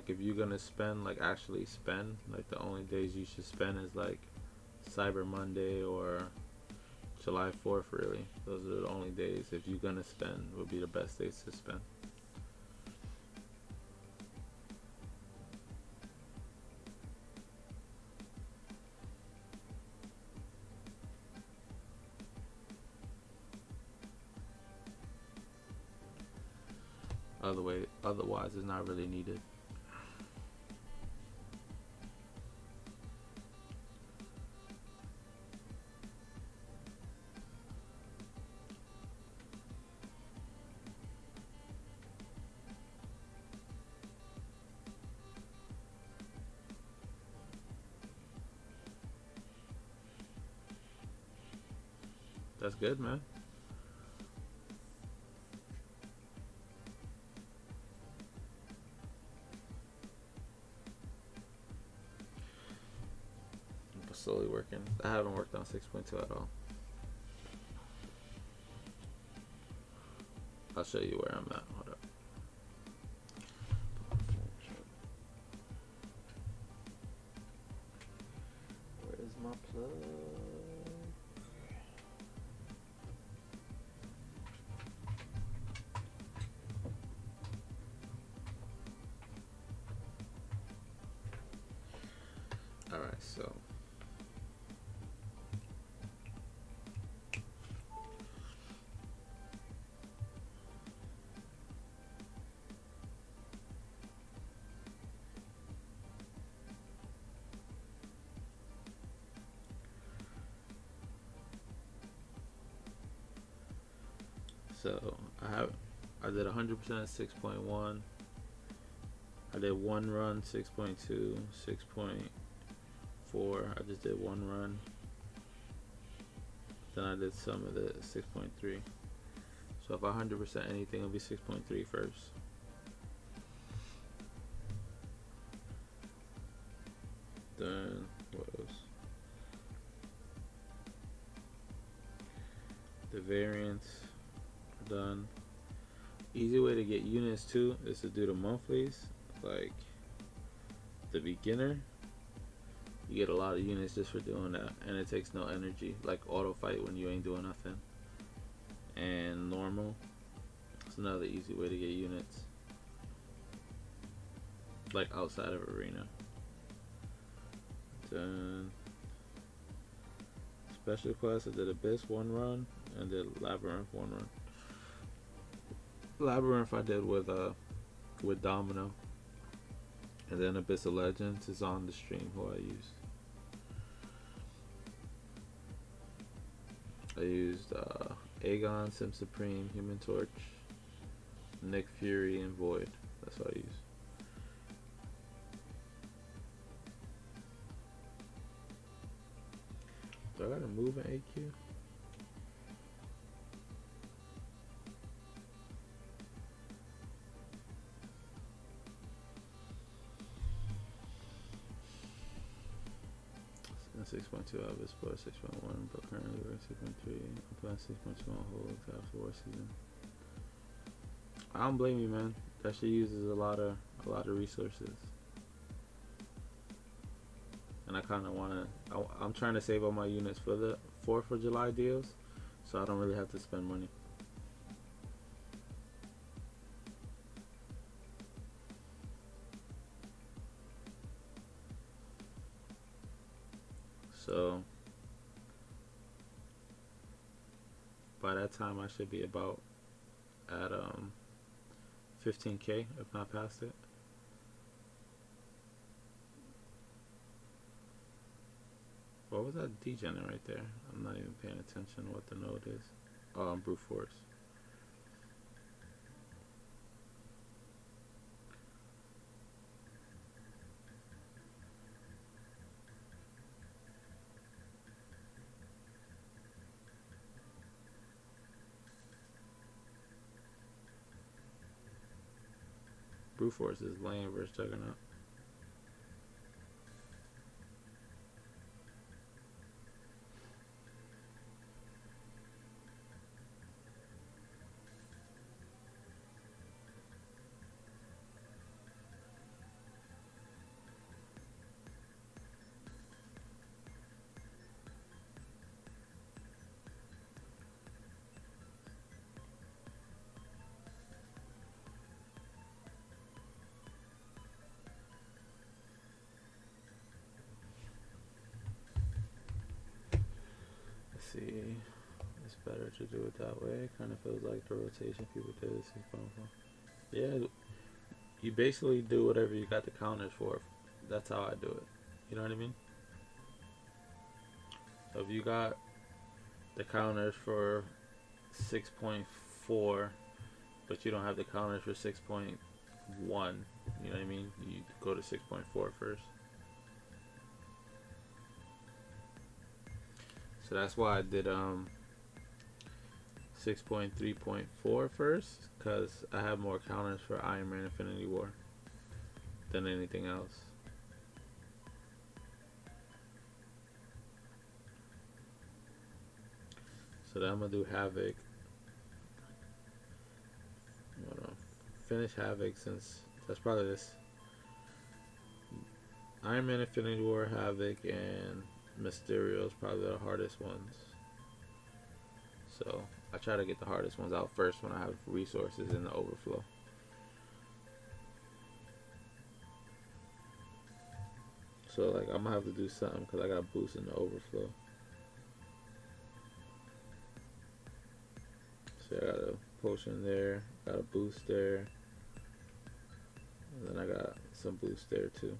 if you're gonna spend, like actually spend, like the only days you should spend is like Cyber Monday or July 4th. Really, those are the only days if you're gonna spend would be the best days to spend. Otherwise, it's not really needed. That's good, man. I'm slowly working. I haven't worked on 6.2 at all. I'll show you where I'm at. Hold up. Where's my plug? Alright, so I did 100% 6.1. I did one run 6.2, 6.4. I just did one run. Then I did some of the 6.3. So if I 100% anything, it'll be 6.3 first. Then what else? The variants are done. Easy way to get units too is to do the monthlies. Like the beginner, you get a lot of units just for doing that, and it takes no energy. Like auto fight when you ain't doing nothing, and normal. It's another easy way to get units, like outside of arena. Then special class, I did Abyss one run and did Labyrinth one run. Labyrinth I did with Domino, and then Abyss of Legends is on the stream who I used. I used Aegon, Sim Supreme, Human Torch, Nick Fury, and Void. That's what I used. Do I gotta move an AQ? In 6.2 I was explored 6.1, but currently we're at 6.3. I'm playing 6.2 on hold after war season. I don't blame you, man. That shit uses a lot of resources. And I kinda I'm trying to save all my units for the 4th of July deals, so I don't really have to spend money. So by that time I should be about at 15k, if not past it. What was that degen right there? I'm not even paying attention to what the node is. Oh, brute force. Brute force is lane versus Juggernaut. see. It's better to do it that way. Kind of feels like the rotation people did is 6.4. Yeah, you basically do whatever you got the counters for. That's how I do it. You know what I mean? So if you got the counters for 6.4, but you don't have the counters for 6.1, you know what I mean? You go to 6.4 first. So that's why I did 6.3.4 first, because I have more counters for Iron Man Infinity War than anything else. So then I'm gonna do Havoc. Finish Havoc, since that's probably this. Iron Man Infinity War, Havoc, and Mysterio is probably the hardest ones. So I try to get the hardest ones out first when I have resources in the overflow. So like I'm gonna have to do something because I got boost in the overflow. So I got a potion there, got a boost there, and then I got some boost there too.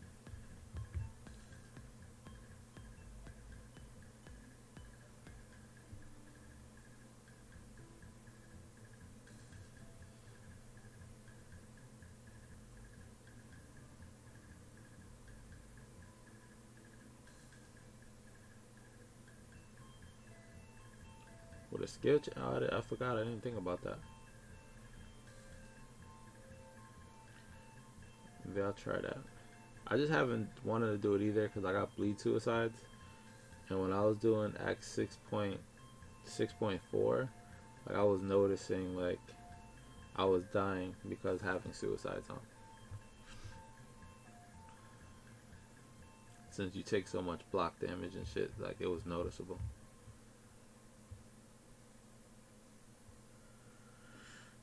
With a skill I forgot, I didn't think about that. Maybe I'll try that. I just haven't wanted to do it either because I got bleed suicides, and when I was doing X 6.4, like I was noticing like I was dying because having suicides on. Since you take so much block damage and shit, like it was noticeable.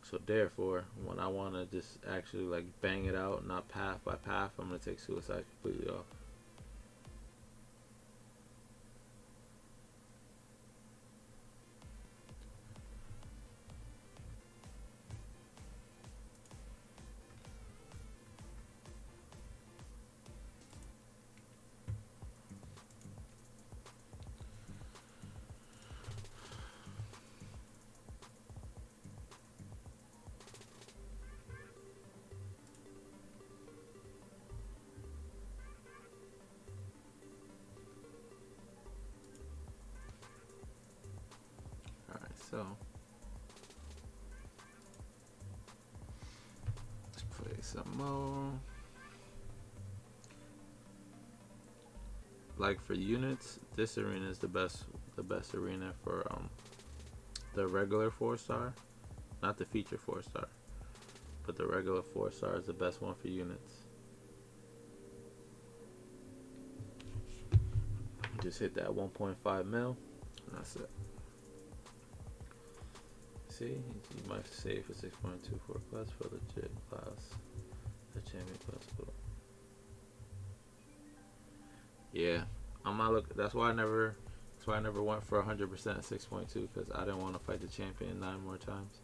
So therefore, when I want to just actually like bang it out, not path by path, I'm gonna take suicide completely off. So let's play some more. Like for units, this arena is the best arena for the regular 4-star, not the feature 4-star, but the regular 4-star is the best one for units. Just hit that 1.5 mil, and that's it. See, you might save for 6.24 plus for legit class, the champion class. Yeah, I'm not look. That's why I never went for 100% at 6.2 because I didn't want to fight the champion 9 more times.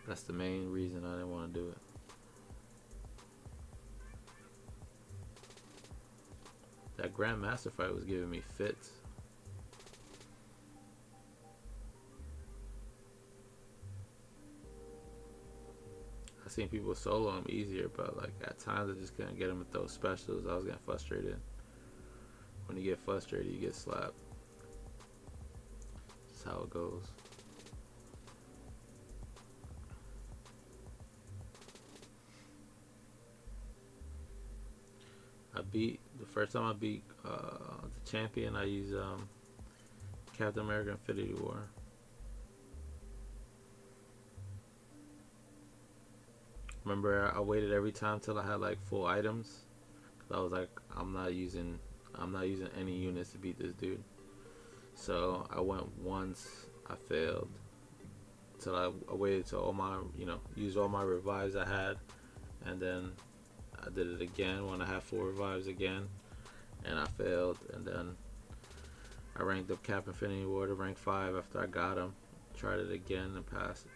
That's the main reason I didn't want to do it. That Grandmaster fight was giving me fits. I seen people solo him easier, but like at times I just couldn't get him with those specials. I was getting frustrated. When you get frustrated, you get slapped. That's how it goes. The first time I beat the champion, I used Captain America Infinity War. Remember, I waited every time till I had like full items. Cause I was like, I'm not using any units to beat this dude. So I went once, I failed. Till I waited till all my, used all my revives I had, and then I did it again when I had 4 revives again, and I failed. And then I ranked up Cap Infinity War to rank 5 after I got him. Tried it again and passed.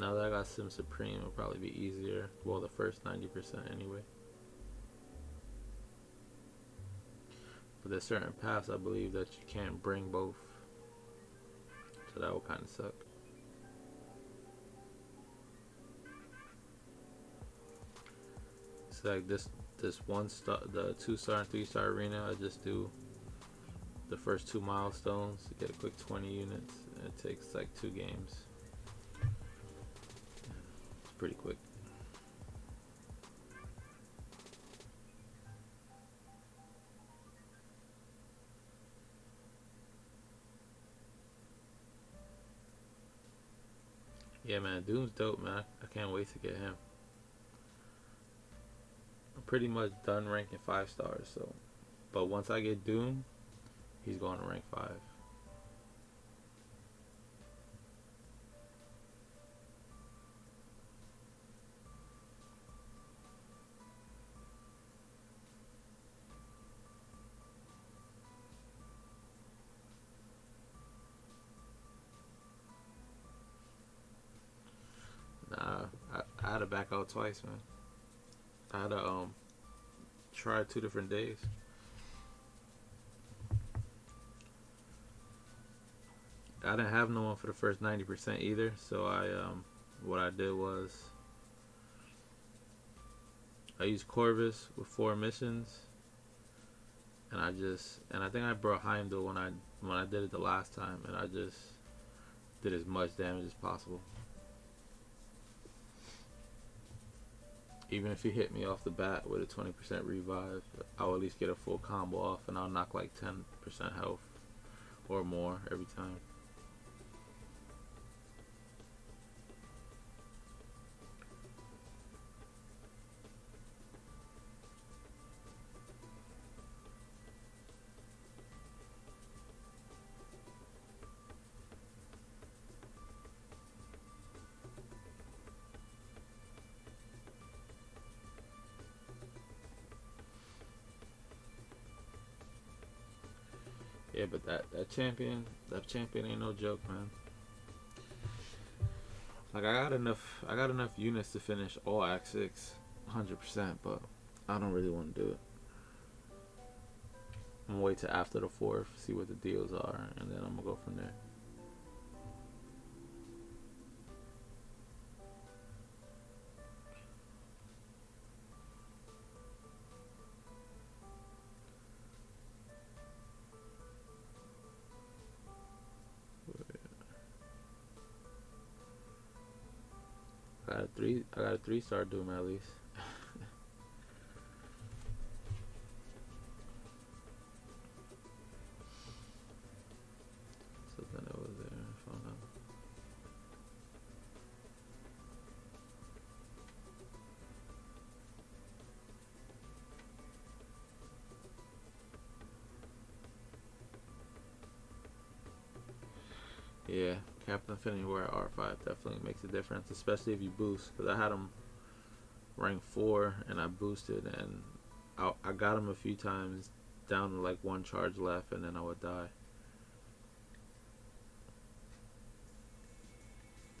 Now that I got Sim Supreme, it'll probably be easier. Well, the first 90% anyway. But there's certain paths I believe that you can't bring both. So that will kind of suck. It's like this 1 star, the 2-star and 3-star arena. I just do the first 2 milestones to get a quick 20 units, and it takes like 2 games. It's pretty quick. Yeah, man, Doom's dope, man. I can't wait to get him. I'm pretty much done ranking 5 stars, so. But once I get Doom, he's going to rank 5. Nah, I had to back out twice, man. I had to try 2 different days. I didn't have no one for the first 90% either, so what I did was I used Corvus with 4 missions, and I think I brought Heimdall when I did it the last time, and I just did as much damage as possible. Even if he hit me off the bat with a 20% revive, I'll at least get a full combo off, and I'll knock like 10% health or more every time. Yeah, but that champion ain't no joke, man. Like I got enough units to finish all Act 6, 100%, but I don't really want to do it. I'm gonna wait till after the 4th, see what the deals are, and then I'm gonna go from there. I got a 3-star Doom at least. So then it was there. I found out. Yeah, Captain Infinity War at R5 definitely makes a difference, especially if you boost. Because I had him rank 4 and I boosted, and I got him a few times down to like 1 charge left, and then I would die.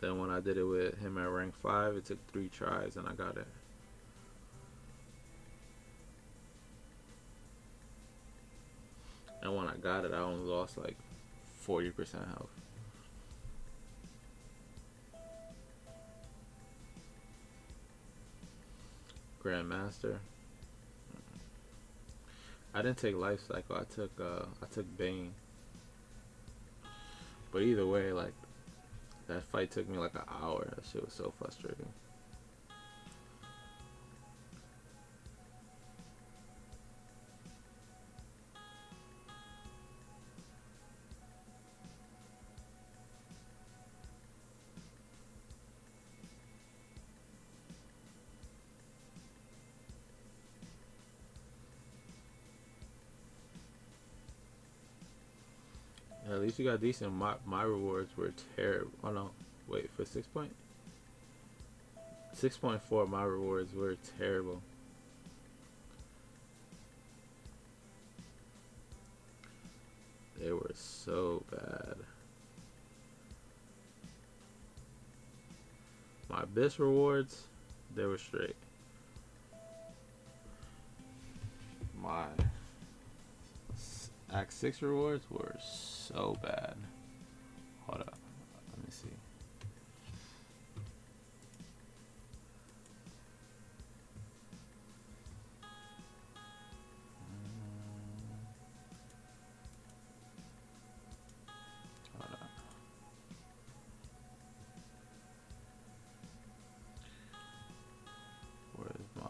Then when I did it with him at rank 5, it took 3 tries and I got it. And when I got it, I only lost like 40% health. Grandmaster. I didn't take Life Cycle. I took Bane. But either way, like that fight took me like an hour. That shit was so frustrating. least you got decent. My rewards were terrible. Oh no, wait for 6.4. My rewards were terrible. They were so bad. My best rewards, they were straight. My Act 6 rewards were so bad. Hold up. Let me see. Hold up. Where's my...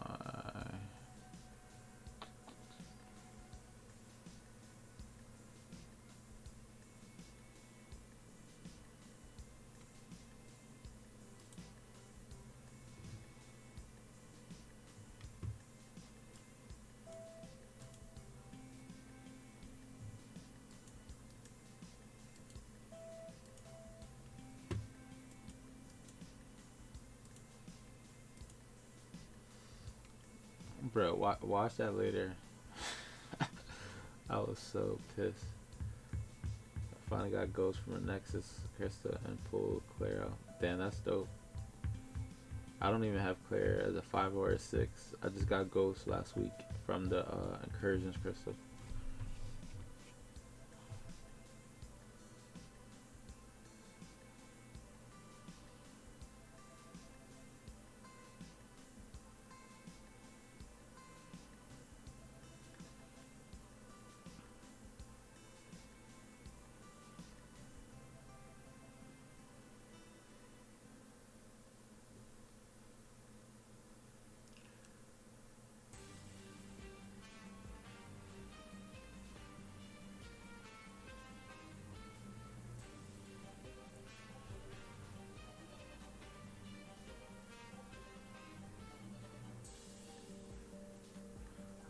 Bro, watch that later. I was so pissed. I finally got Ghost from a Nexus Crystal and pulled Claire out. Damn, that's dope. I don't even have Claire as a 5 or a 6. I just got Ghost last week from the Incursions Crystal.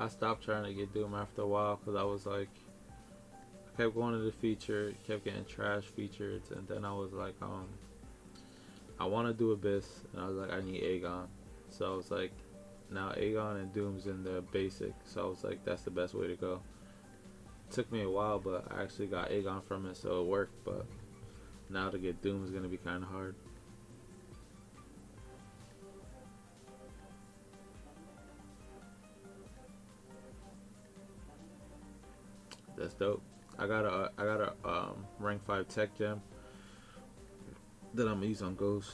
I stopped trying to get Doom after a while because I was like, I kept going to the feature, kept getting trash featured, and then I was like, I want to do Abyss, and I was like, I need Aegon. So I was like, now Aegon and Doom's in the basic, so I was like, that's the best way to go. It took me a while, but I actually got Aegon from it, so it worked, but now to get Doom is going to be kind of hard. That's dope. I got a rank 5 tech gem that I'm gonna use on Ghost.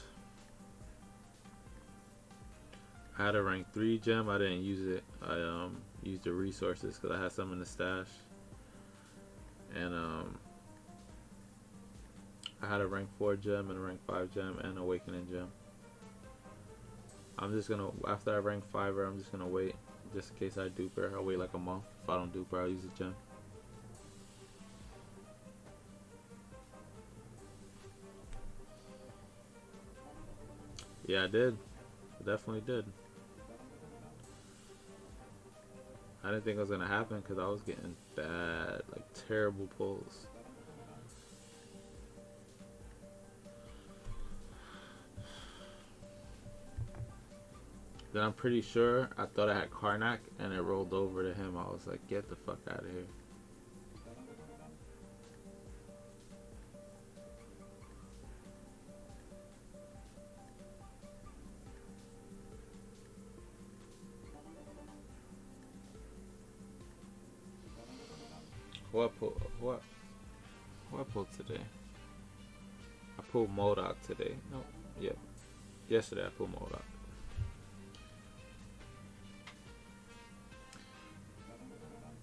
I had a rank 3 gem. I didn't use it. I used the resources because I had some in the stash. And I had a rank 4 gem and a rank 5 gem and an awakening gem. I'm just gonna, after I rank 5 her, I'm just gonna wait just in case I dupe her. I'll wait like a month. If I don't dupe her, I'll use the gem. Yeah, I did. I definitely did. I didn't think it was gonna happen because I was getting bad, like terrible pulls. Then I'm pretty sure I thought I had Karnak and it rolled over to him. I was like, get the fuck out of here. What I pulled today? I pulled Modok today. No, yeah. Yesterday I pulled Modok.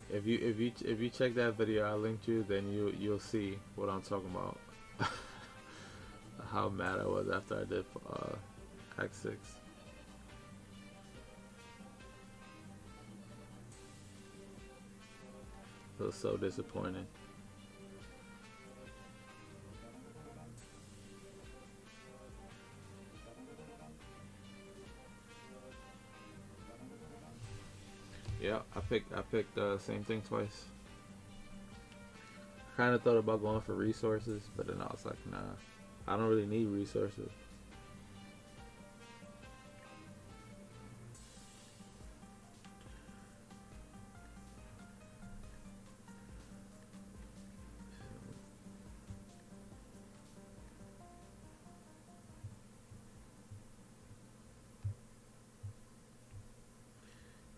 If you check that video I linked you, then you'll see what I'm talking about. How mad I was after I did Act 6. It was so disappointing. Yeah, I picked the same thing twice. Kind of thought about going for resources, but then I was like, nah, I don't really need resources.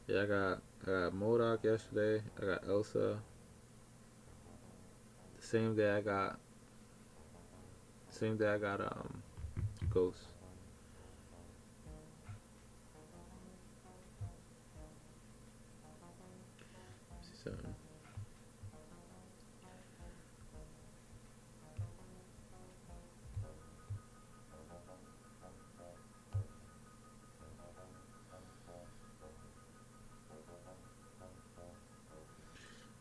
Yeah, I got MODOK yesterday. I got Elsa. The same day I got Ghost. So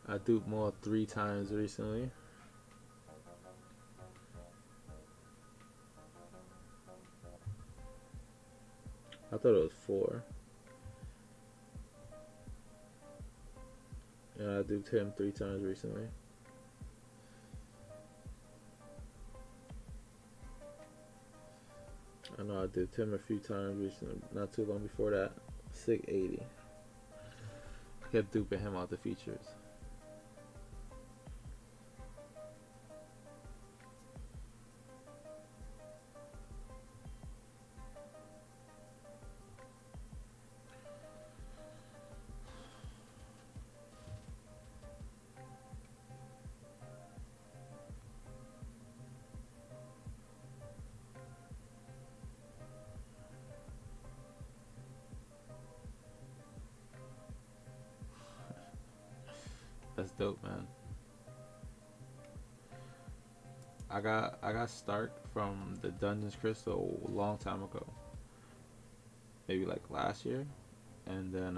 I duped more 3 times recently. I thought it was 4. Yeah, I duped him 3 times recently. I know I duped him a few times recently. Not too long before that. 680. I kept duping him out the features. That's dope, man. I got Stark from the Dungeons Crystal a long time ago. Maybe like last year. And then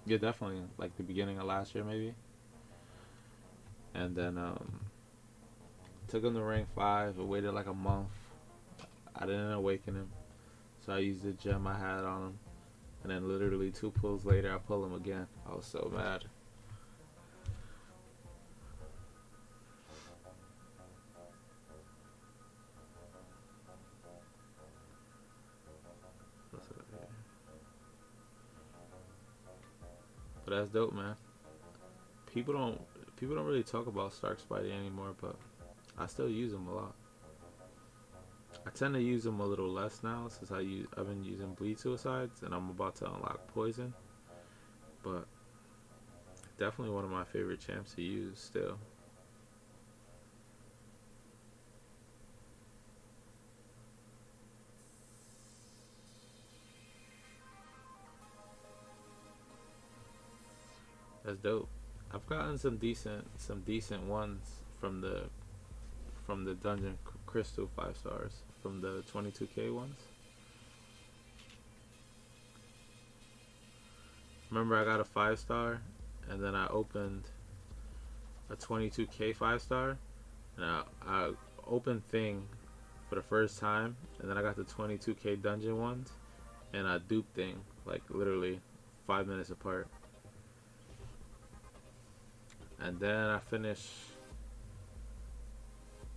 yeah, definitely like the beginning of last year maybe. And then took him to rank 5. I waited like a month. I didn't awaken him. So I used the gem I had on him. And then literally 2 pulls later I pull him again. I was so mad. But that's dope, man. People don't people don't really talk about Stark Spidey anymore, but I still use them a lot. I tend to use them a little less now since I've been using Bleed Suicides and I'm about to unlock Poison, but definitely one of my favorite champs to use still. That's dope. I've gotten some decent ones from the Dungeon Crystal 5 stars from the 22k ones. Remember I got a 5 star and then I opened a 22k 5 star and I opened Thing for the first time and then I got the 22k dungeon ones and I duped Thing like literally 5 minutes apart. And then I finished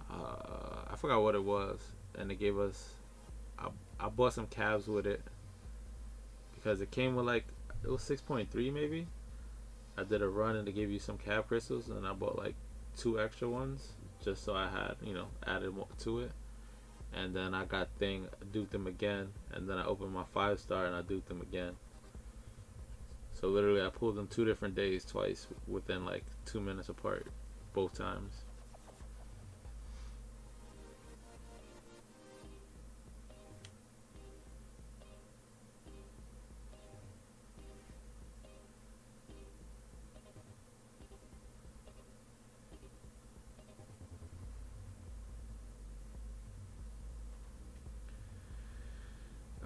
I forgot what it was and they gave us I bought some cabs with it because it came with like it was 6.3 maybe. I did a run and they gave you some cab crystals and I bought like 2 extra ones just so I had added more to it. And then I got Thing, duped them again, and then I opened my 5 star and I duped them again. So literally I pulled them 2 different days twice within like 2 minutes apart both times.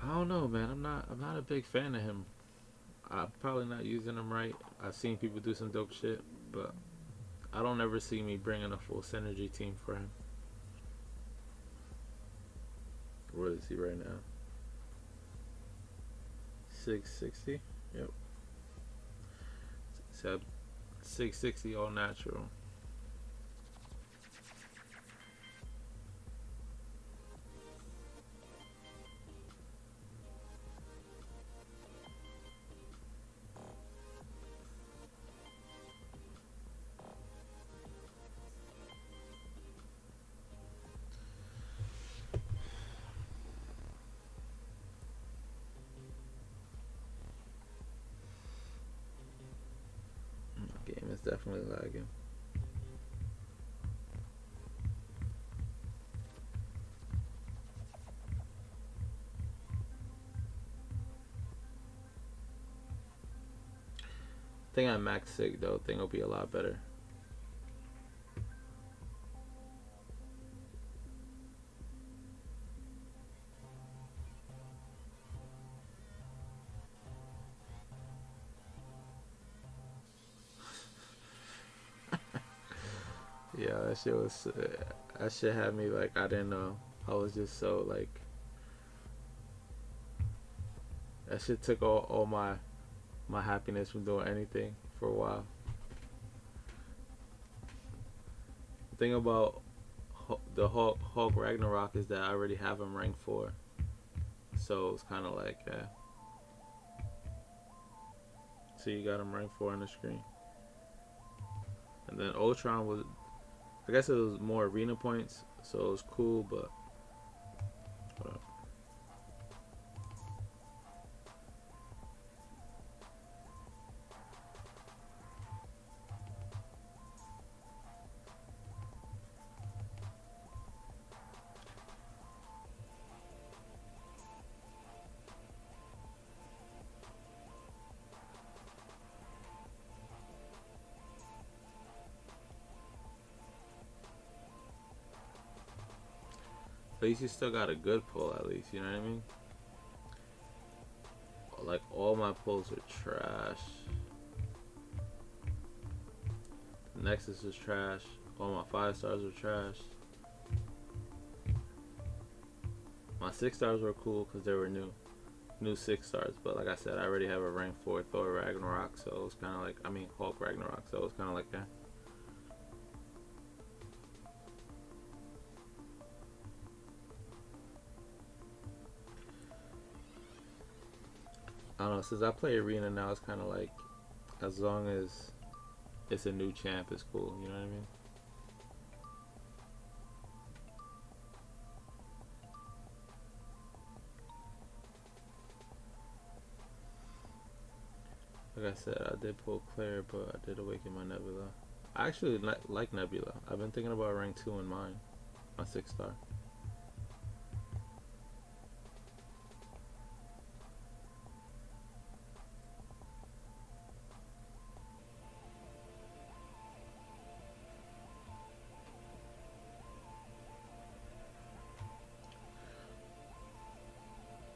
I don't know, man. I'm not a big fan of him. I'm probably not using him right. I've seen people do some dope shit, but I don't ever see me bringing a full synergy team for him. What is he right now? 660. Yep. Except 660 all natural. definitely lagging. I think at max sig though, thing will be a lot better. Yeah, that shit was. That shit had me like I didn't know. I was just so like. That shit took all my happiness from doing anything for a while. The thing about the Hulk Ragnarok is that I already have him ranked 4, so it's kind of like so you got him ranked 4 on the screen, and then Ultron was, I guess it was more arena points, so it was cool, but whatever. At least you still got a good pull, at least, you know what I mean? Like, all my pulls are trash. The Nexus was trash. All my 5 stars were trash. My 6 stars were cool because they were new 6 stars. But like I said, I already have a rank 4 Thor Ragnarok, so it was kind of like, I mean, Hulk Ragnarok, so it was kind of like, I don't know, since I play Arena now, it's kind of like, as long as it's a new champ, it's cool, you know what I mean? Like I said, I did pull Claire, but I did awaken my Nebula. I actually like Nebula. I've been thinking about rank 2 in mine, my 6 star.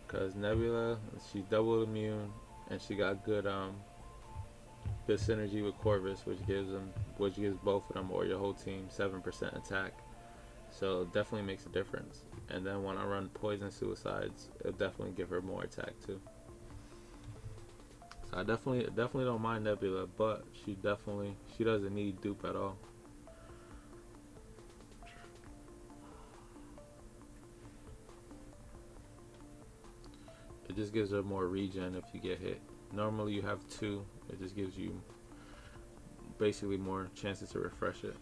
Cause Nebula, she's double immune, and she got good synergy with Corvus, which gives both of them or your whole team 7% attack. So it definitely makes a difference. And then when I run Poison Suicides, it'll definitely give her more attack too. So I definitely don't mind Nebula, but she doesn't need dupe at all. It just gives her more regen if you get hit. Normally you have 2. It just gives you basically more chances to refresh it.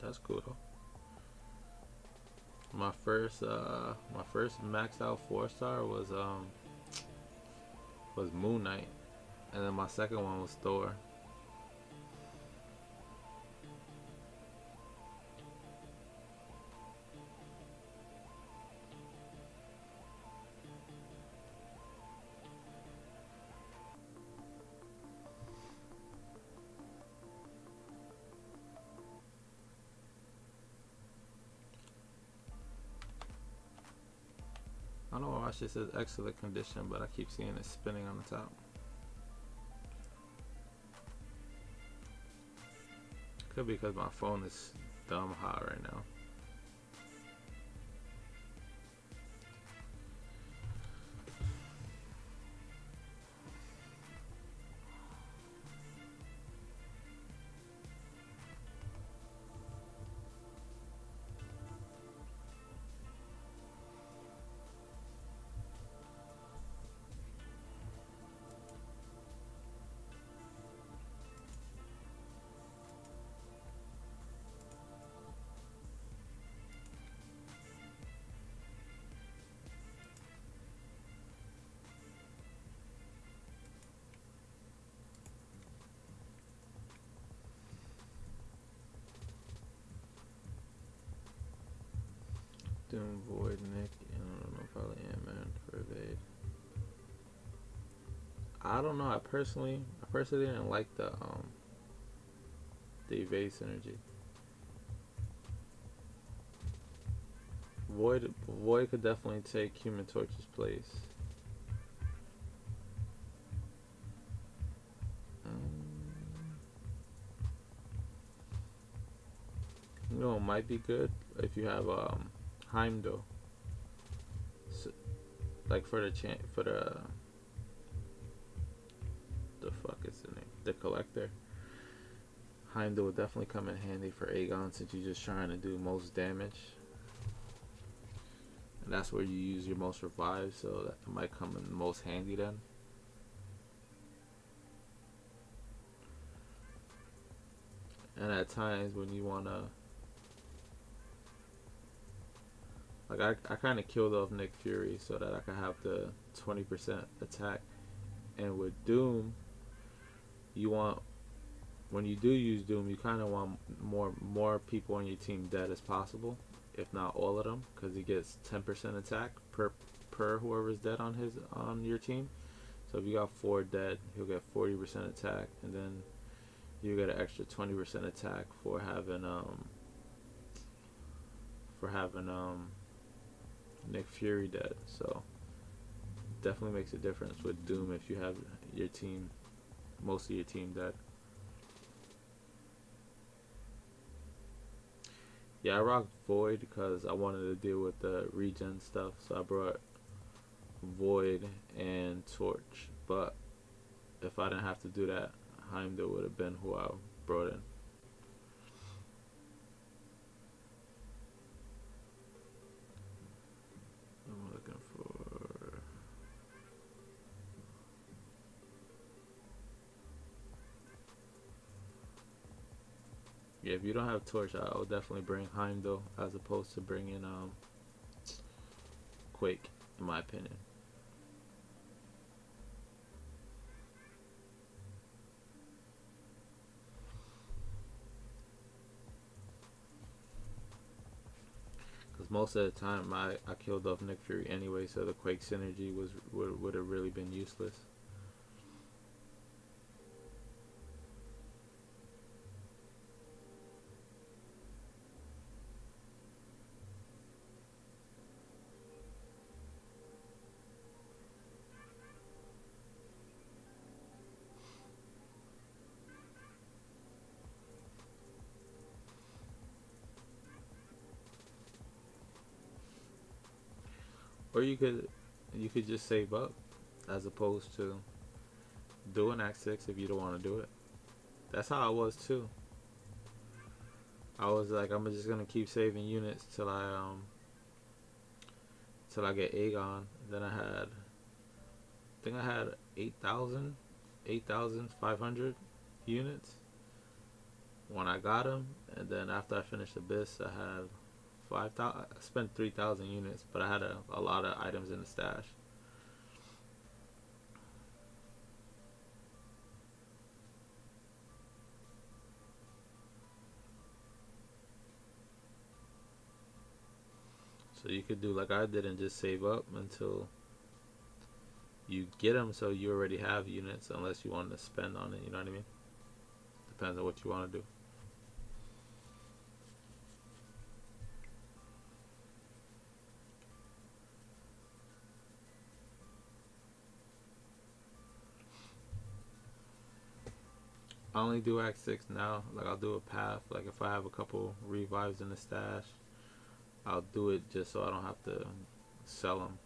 That's cool though. My first maxed out 4 star was Moon Knight, and then my second one was Thor. I don't know why shit says excellent condition, but I keep seeing it spinning on the top. Could be because my phone is dumb hot right now. Doom, Void, Nick, and I don't know, probably Ant-Man for Evade. I don't know. I personally didn't like the Evade synergy. Void could definitely take Human Torch's place. You know, it might be good if you have Heimdall, so, like for the fuck is the name? The Collector. Heimdall would definitely come in handy for Aegon since you're just trying to do most damage. And that's where you use your most revives, so that might come in most handy then. And at times when you wanna, like I kind of killed off Nick Fury so that I could have the 20% attack. And with Doom, you want, when you do use Doom, you kind of want more people on your team dead as possible, if not all of them, because he gets 10% attack per whoever's dead on your team. So if you got 4 dead, he'll get 40% attack, and then you get an extra 20% attack for having Nick Fury dead. So definitely makes a difference with Doom if you have your team, most of your team dead. Yeah, I rocked Void because I wanted to deal with the regen stuff, so I brought Void and Torch. But if I didn't have to do that, Heimdall would have been who I brought in. I'm looking for... Yeah, if you don't have Torch, I would definitely bring Heimdall as opposed to bringing Quake, in my opinion. Because most of the time I killed off Nick Fury anyway, so the Quake synergy would have really been useless. Or you could just save up as opposed to doing Act 6 if you don't want to do it. That's how I was too. I was like, I'm just gonna keep saving units till I get Aegon. Then I think I had 8,500 units when I got him, and then after I finished Abyss, I had 5,000. I spent 3,000 units, but I had a lot of items in the stash. So you could do like I did and just save up until you get them, so you already have units, unless you want to spend on it. You know what I mean? Depends on what you want to do. I only do Act 6 now. Like I'll do a path. Like if I have a couple revives in the stash, I'll do it just so I don't have to sell them.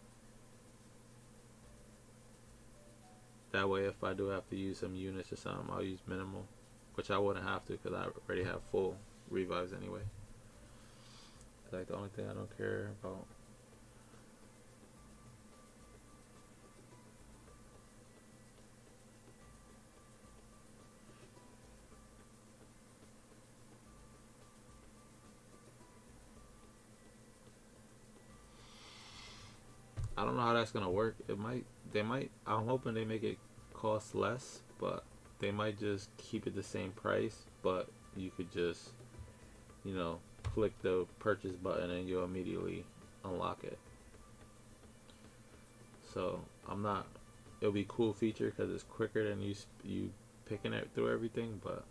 That way if I do have to use some units or something, I'll use minimal. Which I wouldn't have to because I already have full revives anyway. Like the only thing I don't care about. I don't know how that's gonna work. I'm hoping they make it cost less, but they might just keep it the same price, but you could just, click the purchase button and you'll immediately unlock it. So I'm not. It'll be a cool feature because it's quicker than you picking it through everything. But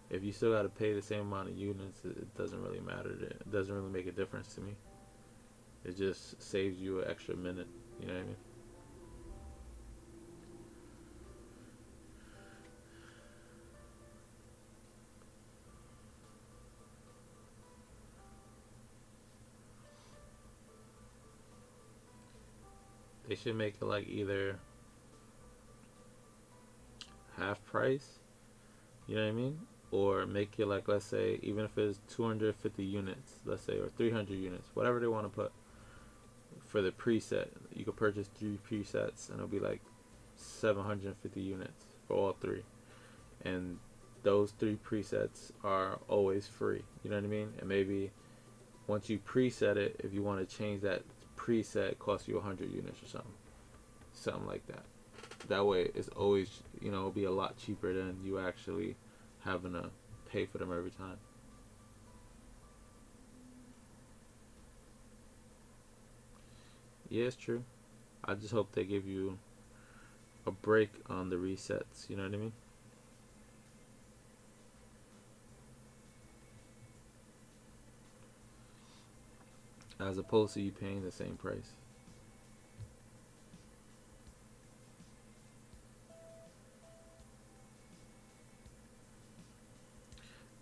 if you still got to pay the same amount of units, it doesn't really matter. It doesn't really make a difference to me. It just saves you an extra minute. You know what I mean? They should make it like either half price, you know what I mean? Or make it like, let's say, even if it's 250 units, let's say, or 300 units, whatever they want to put for the preset. You could purchase 3 presets and it'll be like 750 units for all 3. And those 3 presets are always free, you know what I mean? And maybe once you preset it, if you want to change that preset, it costs you 100 units or something like that. That way it's always, it'll be a lot cheaper than you actually having to pay for them every time. Yeah, it's true. I just hope they give you a break on the resets, you know what I mean? As opposed to you paying the same price.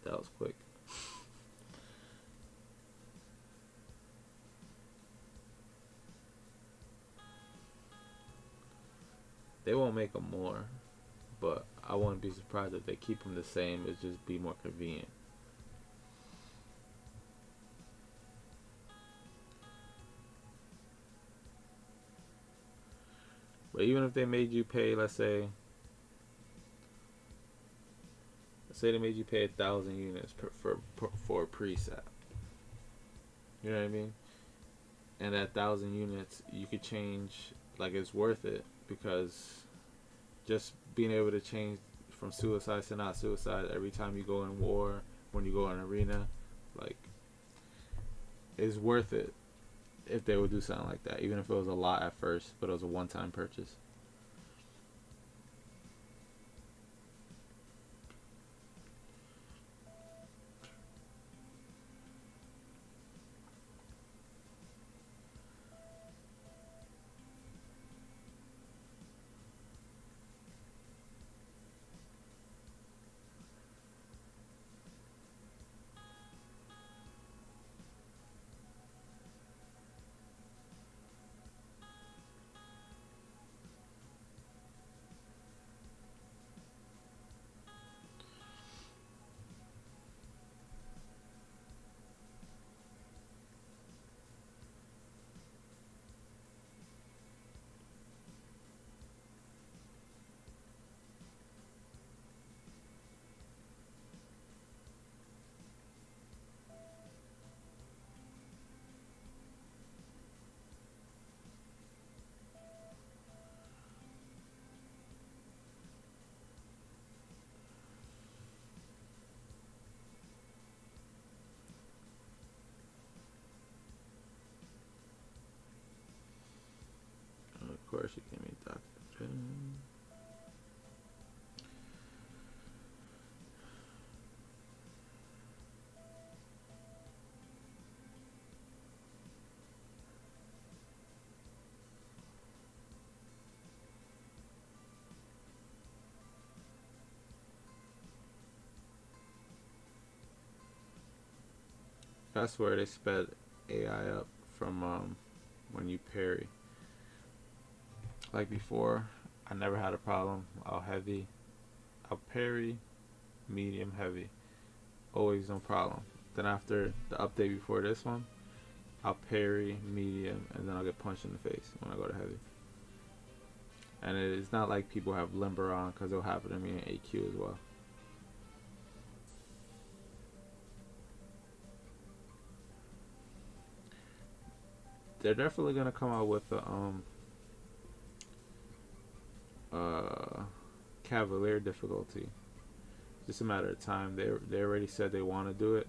That was quick. They won't make them more, but I wouldn't be surprised if they keep them the same. It's just be more convenient. But even if they made you pay, let's say they made you pay 1,000 units for a preset. You know what I mean? And that 1,000 units, you could change. Like, it's worth it because just being able to change from suicide to not suicide every time you go in war, when you go in an arena, like, it's worth it if they would do something like that, even if it was a lot at first, but it was a one-time purchase. And of course, you give me Dr. Jen. That's where they sped AI up from when you parry. Like before, I never had a problem. I'll parry, medium, heavy. Always no problem. Then after the update before this one, I'll parry, medium, and then I'll get punched in the face when I go to heavy. And it's not like people have limber on, because it'll happen to me in AQ as well. They're definitely gonna come out with a Cavalier difficulty. Just a matter of time. They already said they want to do it,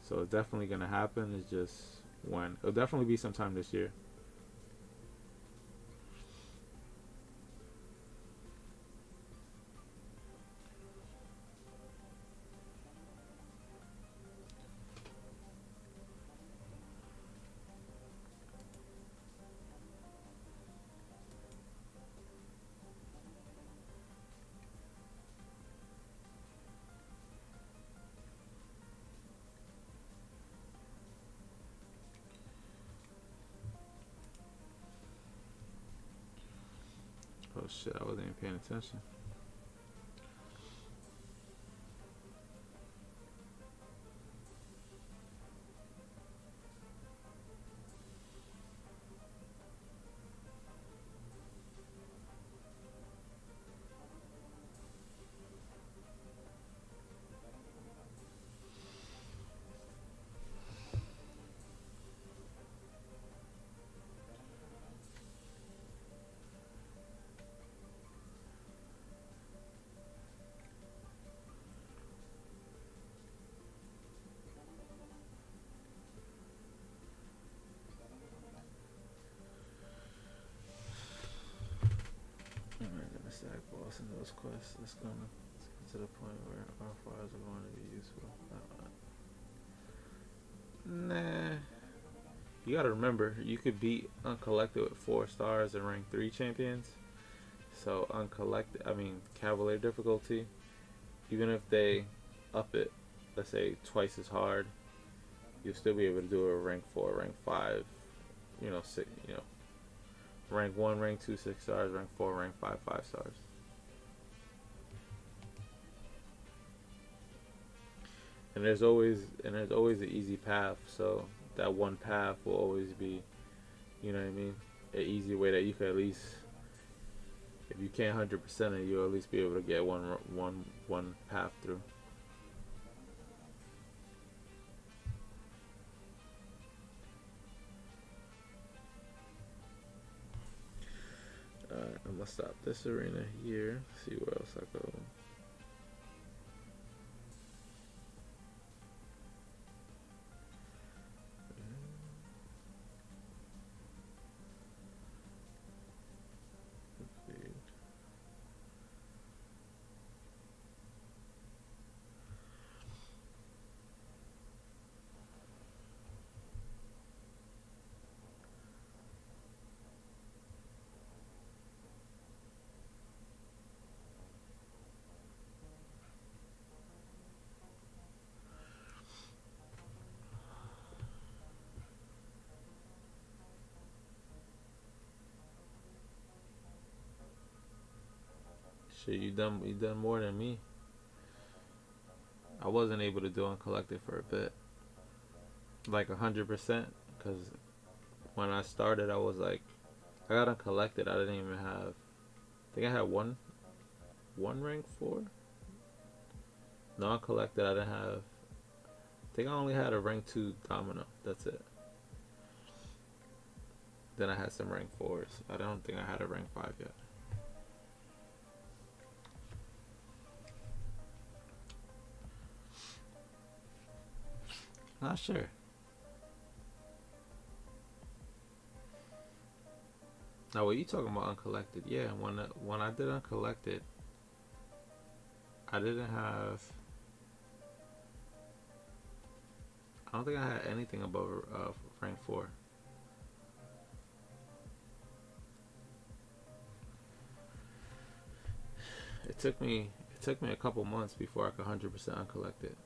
so it's definitely gonna happen. It's just when. It'll definitely be sometime this year. Oh shit, I wasn't even paying attention. Alright, gonna stack boss in those quests. Let's get to the point where our files are going to be useful. Nah. You gotta remember, you could beat Uncollected with 4 stars and rank 3 champions. So Uncollected, Cavalier difficulty, even if they up it, let's say twice as hard, you'll still be able to do a rank 4, rank 5, 6, rank 1, rank 2, 6 stars, rank 4, rank 5, 5 stars. And there's always an easy path, so that one path will always be, you know what I mean, an easy way that you could at least, if you can't 100% it, you'll at least be able to get one path through. Alright, I'm gonna stop this arena here, see where else I go. Shit, you done more than me. I wasn't able to do Uncollected for a bit, like 100%, because when I started, I was like, I got Uncollected. I didn't even have. I think I had one rank 4. No, Uncollected. I didn't have. I think I only had a rank 2 Domino. That's it. Then I had some rank 4s. I don't think I had a rank 5 yet. Not sure. Now, what you talking about Uncollected? Yeah, when I did Uncollected, I didn't have. I don't think I had anything above rank 4. It took me a couple months before I could 100% Uncollect it.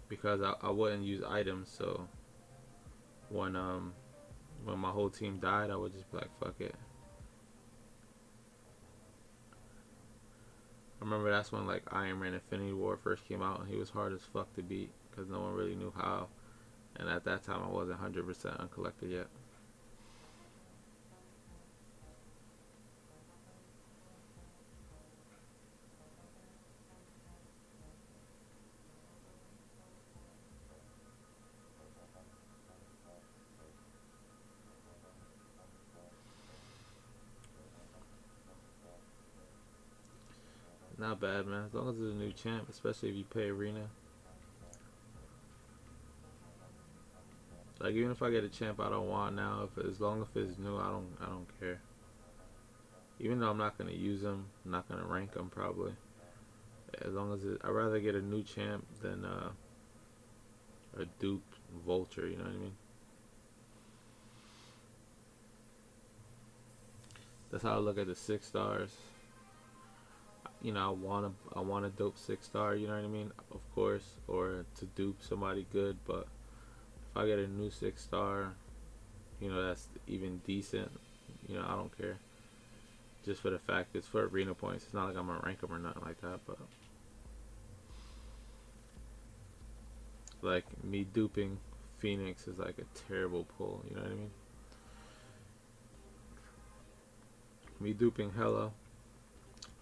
Because I wouldn't use items, so when my whole team died, I would just be like, fuck it. I remember that's when like Iron Man Infinity War first came out, and he was hard as fuck to beat because no one really knew how. And at that time, I wasn't 100% uncollected yet. Not bad, man. As long as it's a new champ, especially if you play arena. Like even if I get a champ I don't want now, if as long as it's new, I don't care. Even though I'm not gonna use them, I'm not gonna rank them probably. As long as I'd rather get a new champ than a dupe vulture. You know what I mean? That's how I look at the 6 stars. You know, I want a dope 6 star. You know what I mean? Of course, or to dupe somebody good. But if I get a new 6 star, you know that's even decent. You know, I don't care. Just for the fact it's for arena points. It's not like I'm gonna rank them or nothing like that. But like me duping Phoenix is like a terrible pull. You know what I mean? Me duping Hella,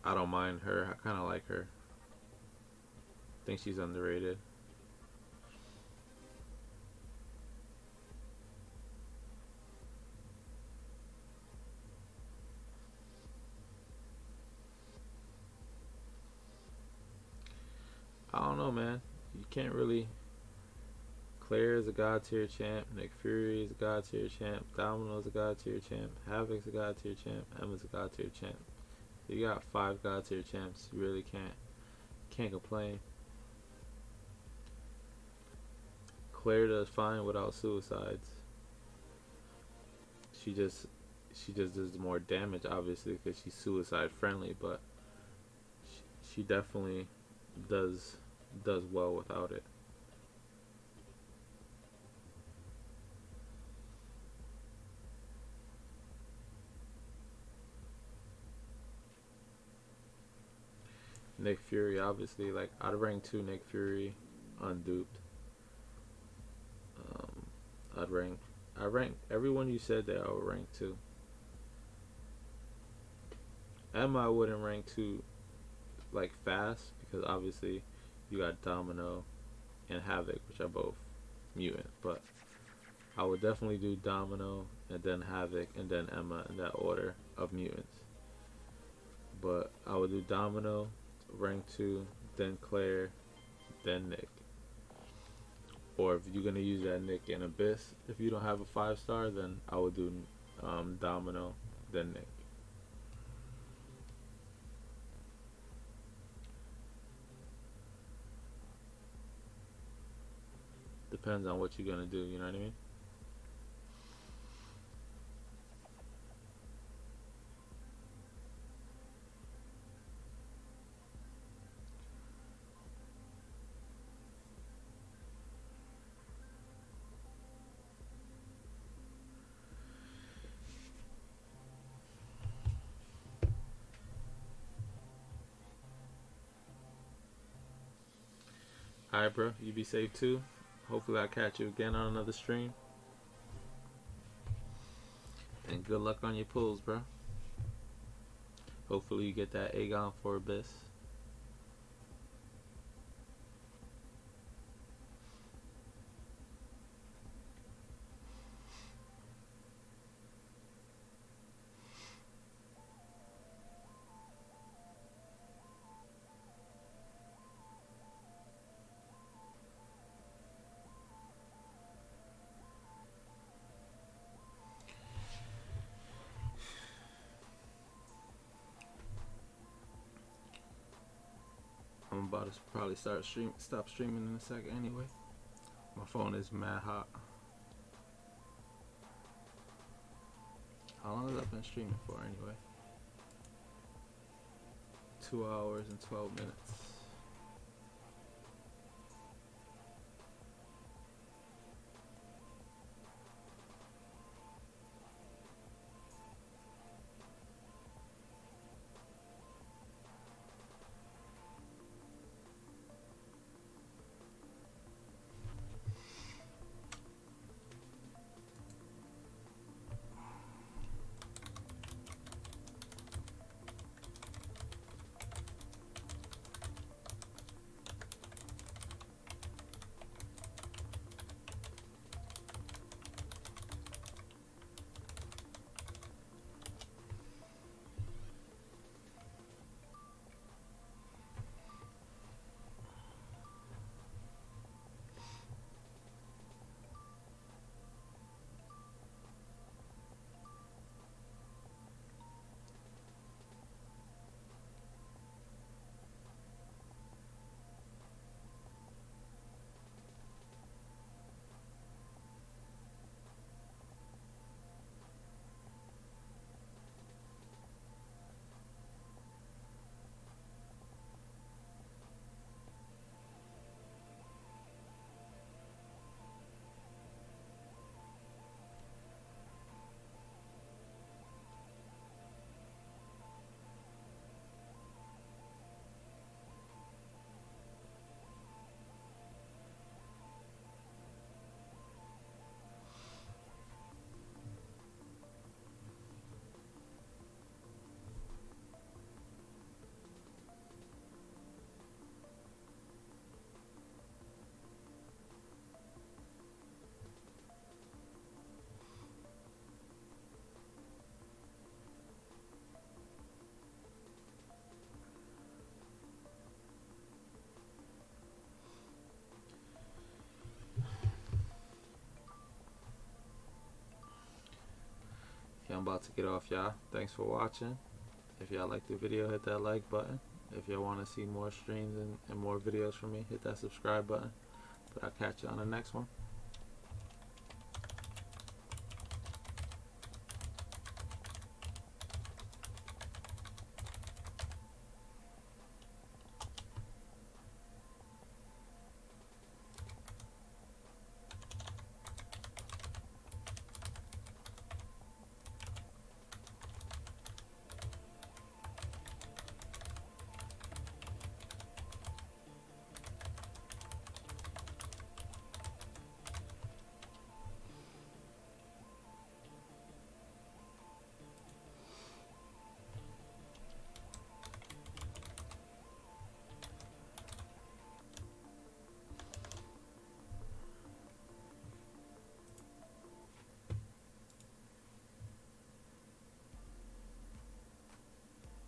I don't mind her. I kind of like her. Think she's underrated. I don't know, man. You can't really. Claire is a god tier champ. Nick Fury is a god tier champ. Domino is a god tier champ. Havoc's a god tier champ. Emma's a god tier champ. You got 5 god tier champs. You really can't complain. Claire does fine without suicides. She just does more damage, obviously, because she's suicide friendly. But she definitely does well without it. Nick Fury, obviously, like I'd rank 2 Nick Fury unduped. Um, I rank everyone you said there. I would rank 2. Emma I wouldn't rank 2 like fast because obviously you got Domino and Havoc, which are both mutant. But I would definitely do Domino and then Havoc and then Emma in that order of mutants. But I would do Domino, rank 2, then Claire, then Nick. Or if you're gonna use that Nick in Abyss, if you don't have a 5 star, then I would do Domino, then Nick. Depends on what you're gonna do. You know what I mean? Alright, bro. You be safe too. Hopefully, I'll catch you again on another stream. And good luck on your pulls, bro. Hopefully, you get that Aegon for Abyss. I'm about to probably stop streaming in a second anyway. My phone is mad hot. How long has I been streaming for anyway? 2 hours and 12 minutes. I'm about to get off, y'all. Thanks for watching. If y'all like the video, hit that like button. If y'all want to see more streams and more videos from me, hit that subscribe button. But I'll catch you on the next one.